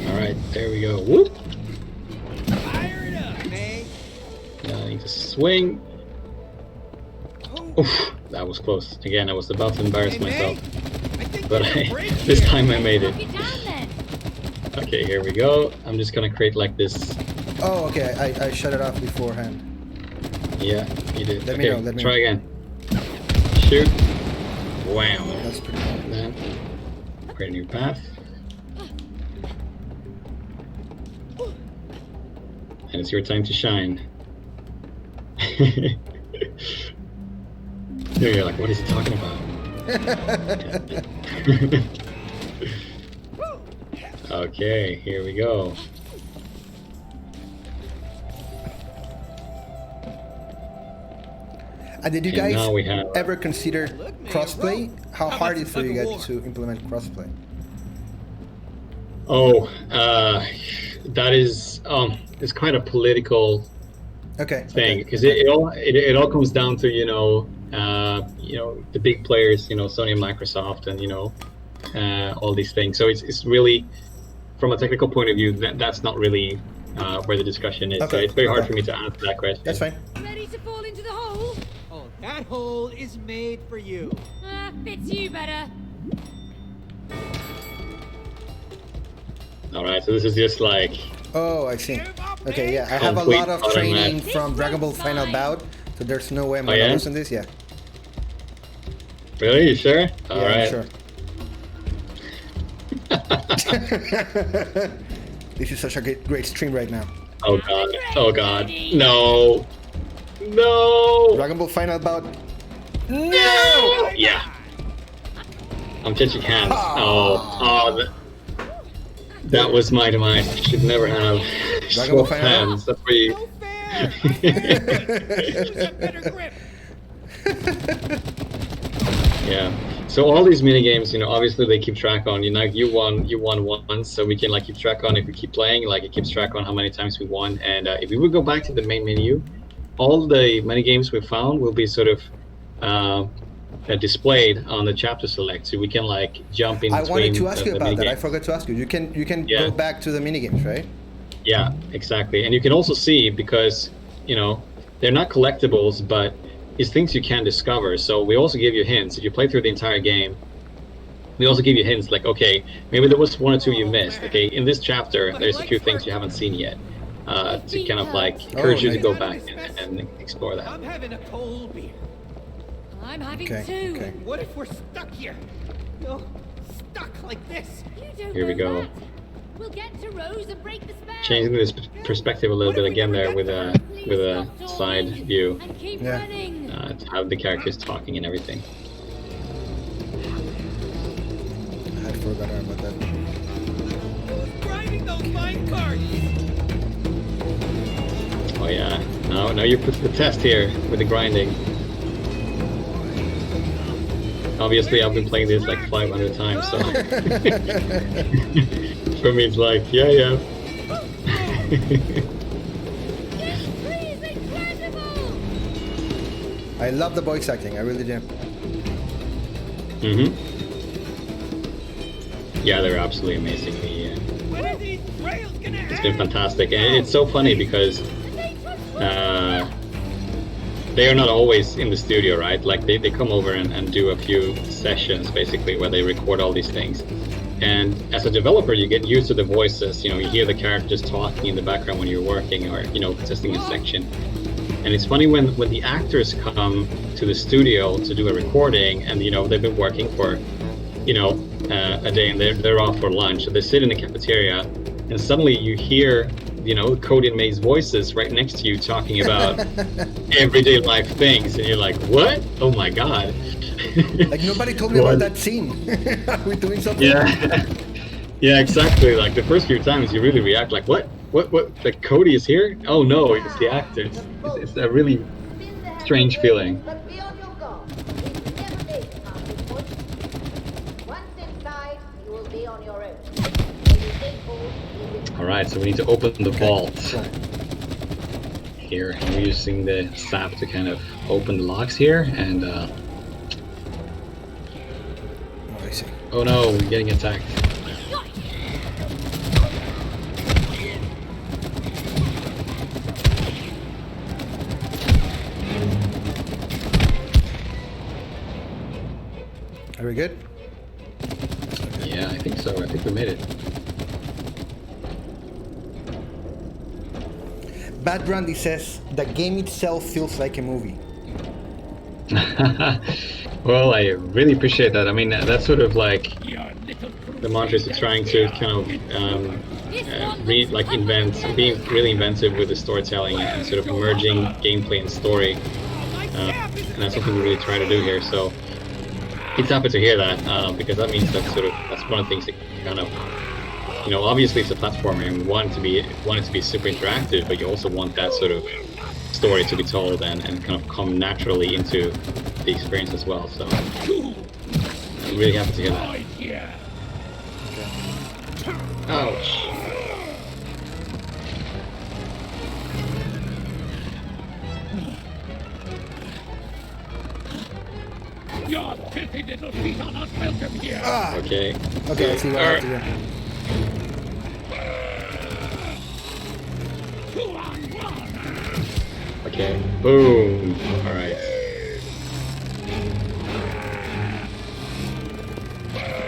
Alright, there we go. Whoop! Fire it up, May. Now I need to swing. Oof, that was close. Again, I was about to embarrass Hey, May, myself, I think but there's a break this here. time I made it. Knock it down then. Okay, here we go. I'm just gonna create like this. Oh, okay. I shut it off beforehand. Yeah, you did. Let me Okay, know, let me try know. again. Shoot. Wow. That's pretty cool. Then create a new path. And it's your time to shine. You're like, what is he talking about? Okay, here we go. And did you And guys now we have- ever consider Look, man, crossplay? rope. How How hard about is it for some you tug of guys war? to implement crossplay? Oh, that is it's quite a political Okay. thing okay, because okay. it all comes down to the big players, Sony and Microsoft, and all these things. So it's really, from a technical point of view, that's not really where the discussion is. So Okay, it's very hard okay. for me to answer that question. That's fine. Ready to fall into the hole? Oh, that hole is made for you. Fits you better. All right, so this is just like Oh, I see. Okay, yeah. I have a Complete lot of automatic. training from Dragon Ball Final Bout, so there's no way I'm gonna yeah? lose in this. Yeah. really, you sure? All Yeah, right. I'm sure. This is such a great stream right now. Oh god, no, no, Dragon Ball Final Bout. no. Yeah. I'm touching hands. Oh, that was my demise. I should never have Dragon Ball swap Final? hands. That's where you. No fair. Use a better grip. Yeah. So all these mini games, obviously they keep track on. You won once, so we can keep track on if we keep playing. It keeps track on how many times we won. And if we would go back to the main menu, all the mini games we found will be sort of displayed on the chapter select, so we can jump in I between. wanted to ask you the about that. I minigames. forgot to ask you. You can Yeah. go back to the minigames, right? Yeah, exactly. And you can also see, because they're not collectibles, but it's things you can discover. So we also give you hints. If you play through the entire game, we also give you hints like, okay, maybe there was one or two you missed. Okay, in this chapter, there's a few things you haven't seen yet. To kind of encourage you to nice. go back and explore that. I'm having a cold beer. I'm having Okay, two. okay. What if we're stuck here? No, stuck like this. You don't Here we know go. that. We'll get to Rose and break the spell. Changing this perspective a little bit again there with a side view And keep Yeah. running. to have the characters talking and everything. I had forgotten about that. Who's grinding those mine carts? Oh yeah. Now you put the test here with the grinding. Obviously, I've been playing this 500 times, so for me it's yeah. This tree is incredible. I love the voice acting. I really do. Yeah, they're absolutely amazingly. When are these trails gonna It's been end? fantastic, and it's so funny because they are not always in the studio, right? They come over and do a few sessions basically where they record all these things. And as a developer, you get used to the voices. You hear the characters talking in the background when you're working or testing a section. And it's funny when the actors come to the studio to do a recording, and they've been working for a day, and they're off for lunch. So they sit in the cafeteria, and suddenly you hear Cody and May's voices right next to you talking about everyday life things, and you're like, what? Oh my god. Like nobody told me about that scene. Are we doing something? Yeah. Yeah, exactly. Like the first few times, you really react like, what? Like Cody is here? Oh no, it's the actors. It's a really strange feeling. But be on your guard. It's never late past this point. Once inside, you will be on your own. When you take hold, All right, so we need to open the vault here. And we're using the sap to kind of open the locks here, and Oh, I see. oh no, we're getting attacked. Are we good? Yeah, I think so. I think we made it. Bad Brandy says the game itself feels like a movie. Well, I really appreciate that. I mean, that's sort of like the Montres are trying to kind of being really inventive with the storytelling and sort of merging gameplay and story. And that's something we really try to do here. So it's happy to hear that because that means that's one of the things that kind of, you know, obviously it's a platformer and we want it to be super interactive, but you also want that sort of story to be told and kind of come naturally into the experience as well. So I'm really happy to hear that. Ouch. Your filthy little feet are not welcome here. Okay. Okay, I see what I have to do. Okay. Boom. All right.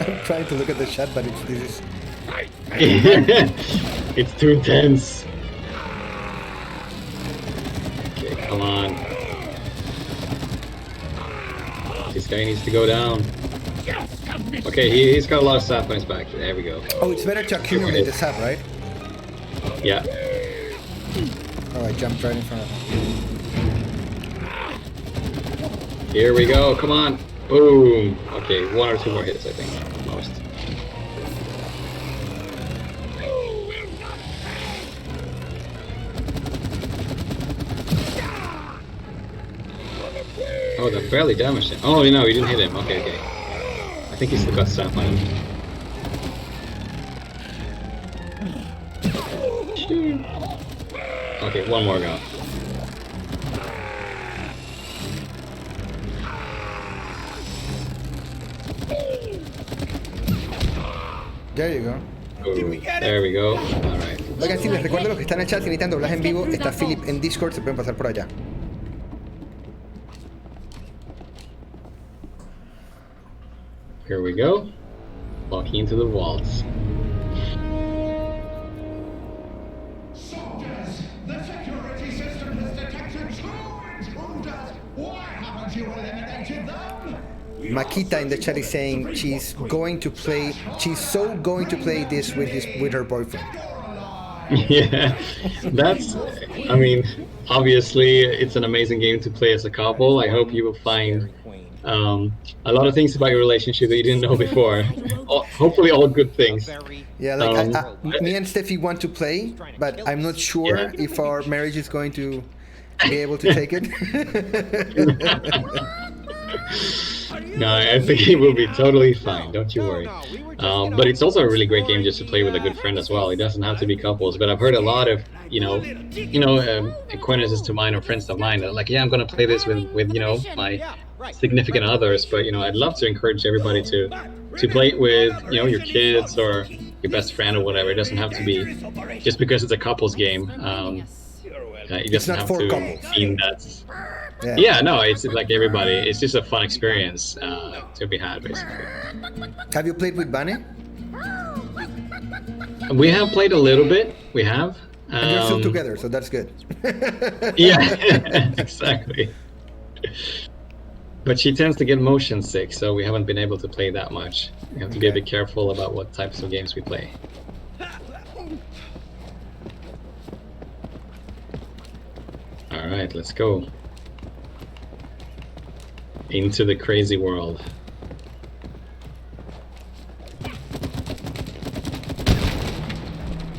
I'm trying to look at the chat, but this is... It's too intense. Okay, come on. This guy needs to go down. Okay, he's got a lot of sap on his back. There we go. Oh, it's better to accumulate the sap, right? Yeah. Oh, I jumped right in front of him. Here we go. Come on. Boom. Okay, 1 or 2 more hits, I think. Most. Oh, that barely damaged him. Oh, no, you didn't hit him. Okay, okay. I think he's still got sap on him. Okay, one more go. There you go. Ooh, there we go. Alright. Oigan, sí, les recuerdo a los que están en el chat, si necesitan doblaje en vivo, está Filip en Discord, se pueden pasar por allá. Here we go. Walking into the vaults. Soldiers, the security system has detected 2 intruders. Why haven't you eliminated them? Makita in the chat is saying she's so going to play this with her boyfriend. Yeah, that's, I mean, obviously it's an amazing game to play as a couple. I hope you will find a lot of things about your relationship that you didn't know before. Hopefully all good things. Yeah, like me and Steffi want to play, but I'm not sure if our marriage is going to be able to take it. No, I think it will be totally fine. Don't you worry. But it's also a really great game just to play with a good friend as well. It doesn't have to be couples. But I've heard a lot of, acquaintances to mine or friends of mine that are like, yeah, I'm going to play this with my significant others. But I'd love to encourage everybody to play it with your kids or your best friend or whatever. It doesn't have to be just because it's a couples game. It doesn't have to mean that's. Yeah, no, it's like everybody. It's just a fun experience to be had, basically. Have you played with Bane? We have played a little bit. We have. And you're still together, so that's good. Yeah, exactly. But she tends to get motion sick, so we haven't been able to play that much. We have to be a bit careful about what types of games we play. All right, let's go. into the crazy world.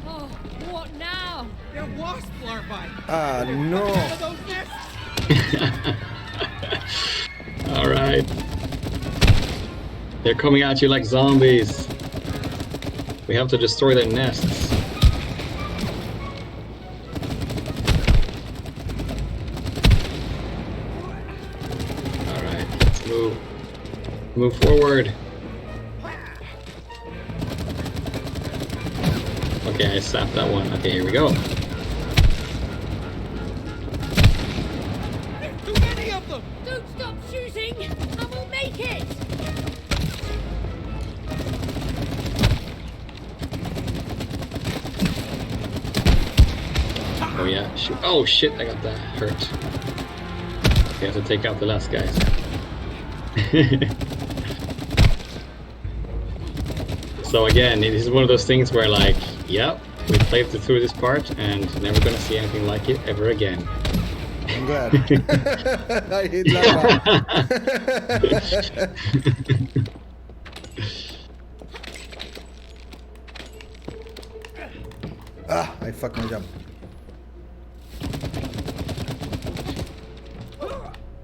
Oh, what now? They're wasp larvae. Ah, no. Out of those nests. All right. They're coming at you like zombies. We have to destroy their nests. All right, let's move. Move forward. Okay, I sapped that one. Okay, here we go. There's too many of them. Don't stop shooting, and we'll make it! Oh yeah, shoot. Oh shit, I got that hurt. We have to take out the last guys. So again, this is one of those things where like, yep, we played through this part and never gonna see anything like it ever again. I'm glad. I hate lava. Ah, I fucked my jump.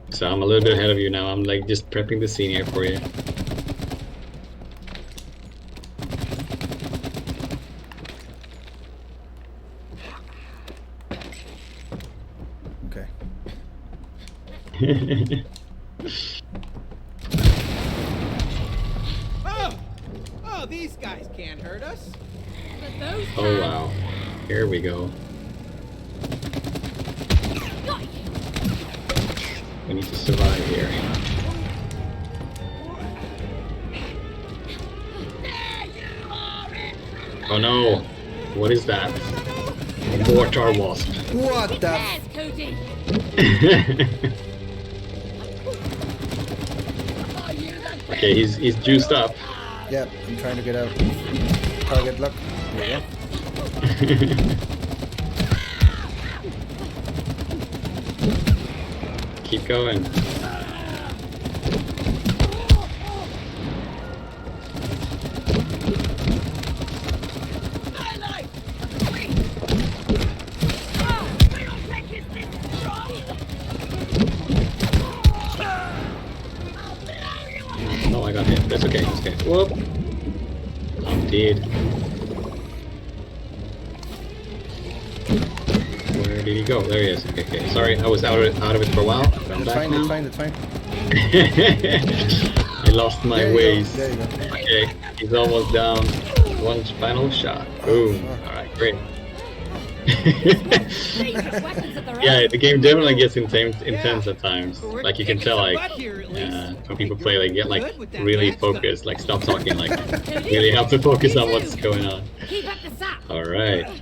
So I'm a little bit ahead of you now. I'm like just prepping the scene here for you. Okay. Oh, these guys can't hurt us. But those Oh can. wow. Here we go. Got you. We need to survive here. Oh no! What is that? A mortar wasp. What Get the? theirs, Cody. Okay, he's juiced up. Yep, I'm trying to get out. Target lock. There you go. Keep going. Oh, I got hit. That's okay. It's okay. Whoop. I'm dead. Where did he go? There he is. Okay, okay. Sorry, I was out of it for a while. But I'm That's back fine, now. that's fine, that's fine. I lost my There you go, ways. there you go. Okay, he's almost down. One final shot. Boom. fuck. Alright, great. Dangerous weapons at the Yeah, right. the game definitely gets intense at times. We're Like you can kicking tell, some like butt here, at least. when people Hey, play, you're they get like good with that really match stuff. focused. Like stop talking. Like really have to focus on what's going on. Keep up the sap. All right.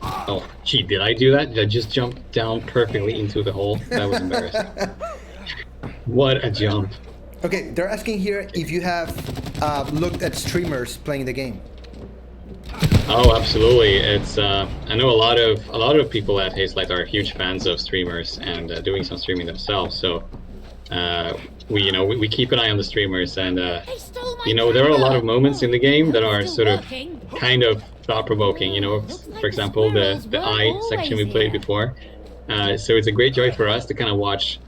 Oh, gee, did I do that? Did I just jump down perfectly into the hole? That was embarrassing. What a jump. Okay, they're asking here if you have looked at streamers playing the game. Oh, absolutely. It's I know a lot of people at Hazelight are huge fans of streamers and doing some streaming themselves. So we keep an eye on the streamers, and They stole my there are a lot of camera. moments in the game that are Still sort of working. kind of thought-provoking. For example, the eye section we played before. So it's a great joy for us to kind of watch,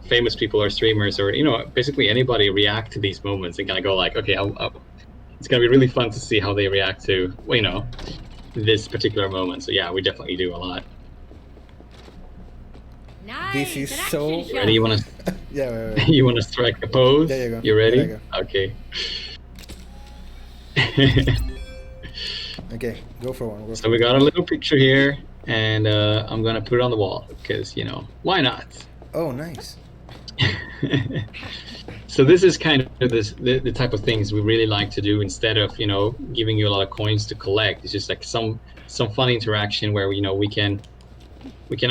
famous people or streamers or basically anybody react to these moments and kind of go like, okay, it's gonna be really fun to see how they react to this particular moment. So yeah, we definitely do a lot. Nice. This is an so- action shot. Ready? You wanna Yeah, wait, wait. you wanna strike a pose? There you go. You ready? There you Okay. Okay, go for one. So we got a little picture here, and I'm gonna put it on the wall because why not? Oh, nice. So this is kind of the type of things we really like to do instead of giving you a lot of coins to collect. It's just like some fun interaction where we can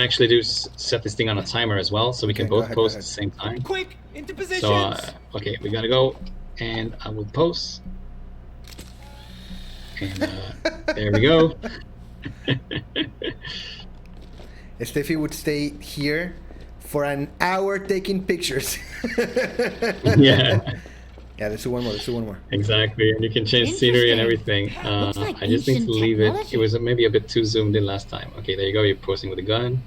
actually set this thing on a timer as well, so we can Okay, go both ahead, post go at the same time. Quick, into positions. So okay, we gotta go, and I will post. And there we go. Steffi would stay here for an hour taking pictures. Yeah, Yeah, let's do one more. Let's do one more. exactly. And you can change scenery and Interesting. everything. Looks like I just need to ancient leave it. technology. It was maybe a bit too zoomed in last time. Okay, there you go. You're posing with the gun.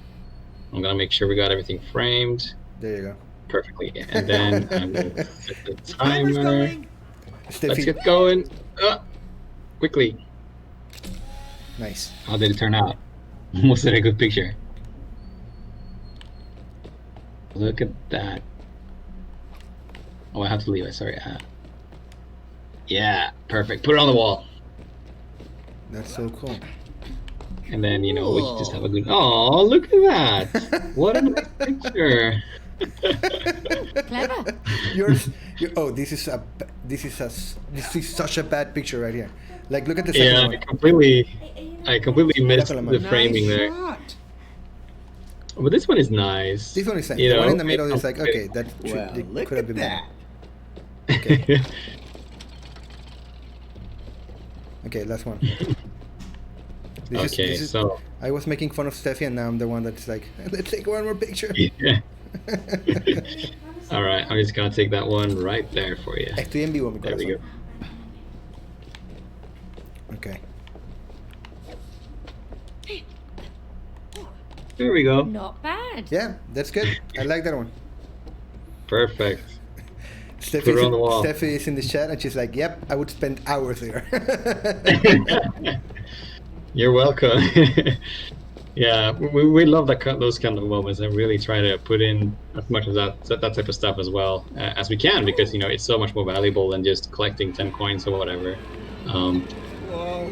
I'm gonna make sure we got everything framed There you go. perfectly. And then I'm gonna set the Timer's timer. going. Let's Steffi, get going. Quickly. nice. How did it turn out? Was it a good picture? Look at that. Oh, I have to leave it. Sorry. Yeah, perfect. Put it on the wall. That's so cool. And then, you know, we can just have a good... Oh, look at that. What a nice picture. Clever. This is such a bad picture right here. Like, look at the Yeah, second I completely missed the Nice framing there. shot. But this one is nice. This one is nice. You The one know, in the middle is like, okay. okay, that Well, it look could have at been better. that. Okay. Okay, last one. Okay, so... I was making fun of Steffi, and now I'm the one that's like, let's take one more picture. Yeah. All right, I'm just gonna take that one right there for you. Estoy en vivo, mi There we corazón. go. Okay. There we go. Not bad. Yeah, that's good. I like that one. Perfect. Steffi Put it on the wall. Steffi is in the chat, and she's like, yep, I would spend hours there. You're welcome. Yeah, we love those kind of moments and really try to put in as much of that type of stuff as well as we can, because, you know, it's so much more valuable than just collecting 10 coins or whatever. Whoa.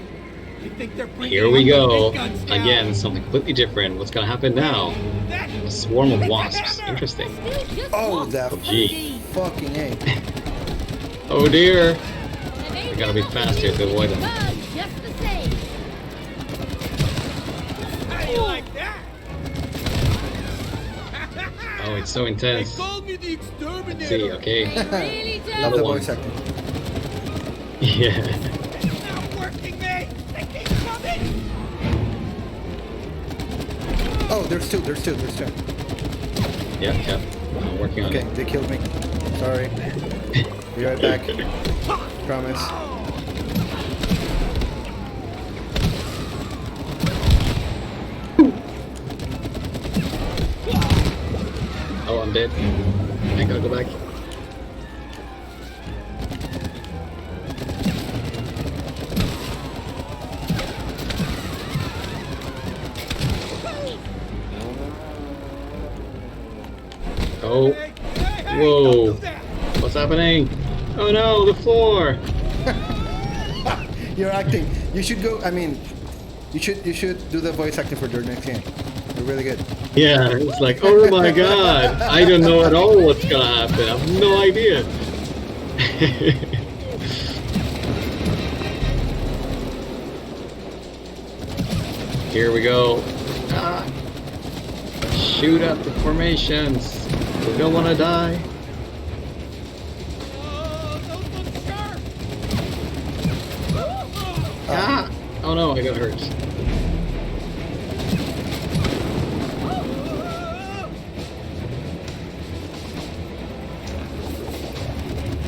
I think they're bringing Here we out the go. big guns now. Again, something completely different. What's gonna happen now? That- A swarm of With the wasps. hammer. Interesting. Still just Oh, one. the Gee. fucking A. Oh dear. We gotta be fast here to avoid them. Just the same. How do you like that? Oh, it's so They intense. called me the exterminator. Let's see, okay. They really do. Love the one. voice acting. Yeah. It's not working, mate. They keep coming. Oh, there's two. Yep. I'm working on Okay, it. they killed me. Sorry. Be right back. Promise. Oh, I'm dead. I gotta go back. Oh, Hey, hey, whoa. don't do that. What's happening? Oh no, the floor. You're acting. You should go. I mean, you should do the voice acting for your next game. You're really good. Yeah, it's like, oh my god. I don't know at all what's gonna happen. I have no idea. Here we go. Ah. Shoot up the formations. We don't want to die. Oh, those look sharp. Ah. Oh no, I got hurt.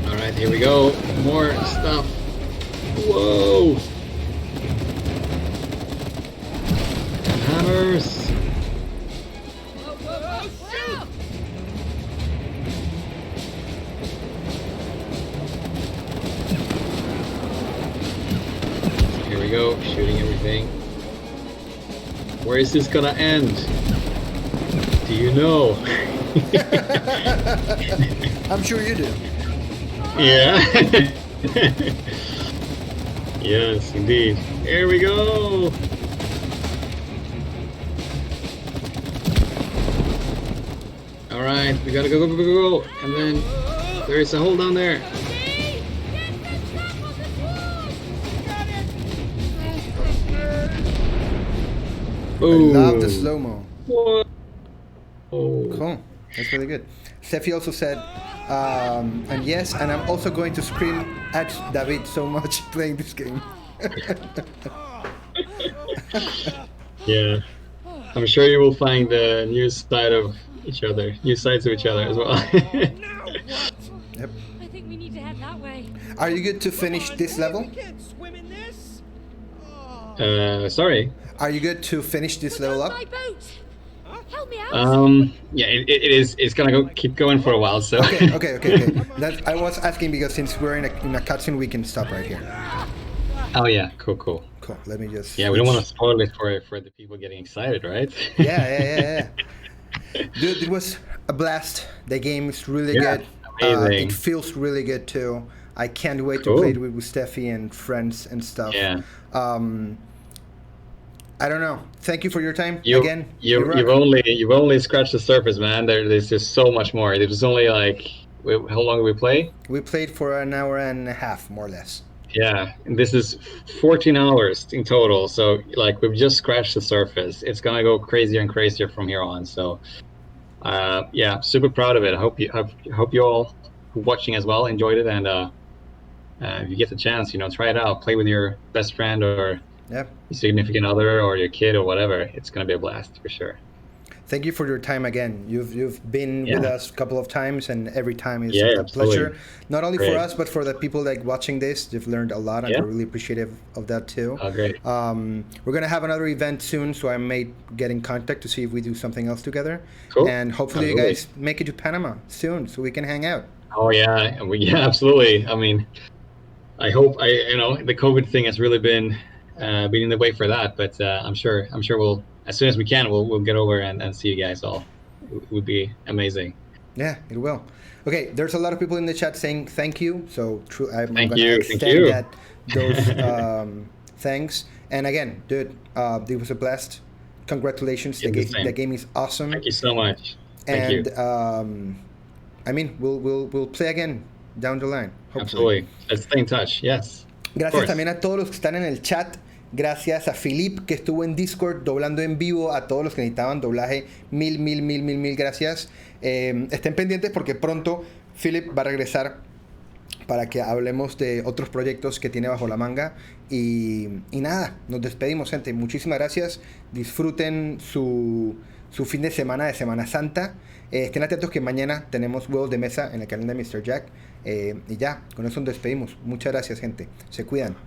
Alright, here we go. More stuff. Whoa. Hammers. Oh, shoot. Here we go, shooting everything. Where is this gonna end? Do you know? I'm sure you do. Yeah. Yes, indeed. Here we go. All right, we gotta go. And then there is a hole down there. Okay, get the top of the wall. I Boom. love the slow-mo. Whoa. Cool. That's really good. Steffi also said, and yes, and I'm also going to scream at David so much playing this game. Yeah. I'm sure you will find the new side of each other, new sides of each other as well. Now what? Yep. I think we need to head that way. Are you good to finish Come on, this boy, level? We can't swim in this. Oh. Sorry. Are you good to finish this We're level on up? my boat. Help me out. Yeah, it is. It's gonna keep going for a while. So. Okay. That, I was asking because since we're in a cutscene, we can stop right here. Oh yeah, cool. Cool. Let me just. Yeah, we don't want to spoil it for the people getting excited, right? Yeah. Dude, it was a blast. The game is really good. Amazing. It feels really good too. I can't wait to Cool. play it with Steffi and friends and stuff. Yeah. I don't know. Thank you for your time again. You've only scratched the surface, man. There's just so much more. It was only like, how long did we play? We played for an hour and a half, more or less. Yeah, and this is 14 hours in total. So like we've just scratched the surface. It's gonna go crazier and crazier from here on. So yeah, super proud of it. I hope you all watching as well enjoyed it, and if you get the chance, try it out. Play with your best friend or Yeah. your significant other or your kid or whatever. It's gonna be a blast for sure. Thank you for your time again. You've been with us a couple of times, and every time is Yeah, a absolutely. pleasure. Not only Great. for us, but for the people like watching this. They've learned a lot, and Yeah. they're really appreciative of that too. Oh, great. We're gonna have another event soon, so I may get in contact to see if we do something else together. Cool. And hopefully, you Absolutely. guys make it to Panama soon, so we can hang out. Oh yeah, absolutely. I mean, I hope the COVID thing has really been in the way for that, but I'm sure we'll, as soon as we can, we'll get over and see you guys all. It would be amazing. Yeah, it will. Okay, there's a lot of people in the chat saying thank you, so I'm Thank gonna you, extend thank you. those thanks. And again, dude, it was a blast. Congratulations, Yeah, the same. the game is awesome. Thank you so much. Thank you. I mean, we'll play again down the line. Hopefully. Absolutely. Let's stay in touch. Yes. Gracias course. también a todos los que están en el chat. Gracias a Filip, que estuvo en Discord doblando en vivo. A todos los que necesitaban doblaje, mil gracias. Estén pendientes porque pronto Filip va a regresar para que hablemos de otros proyectos que tiene bajo la manga. Y nada, nos despedimos, gente. Muchísimas gracias. Disfruten su fin de Semana Santa. Estén atentos que mañana tenemos huevos de mesa en el canal de Mr. Jack. Y ya, con eso nos despedimos. Muchas gracias, gente. Se cuidan.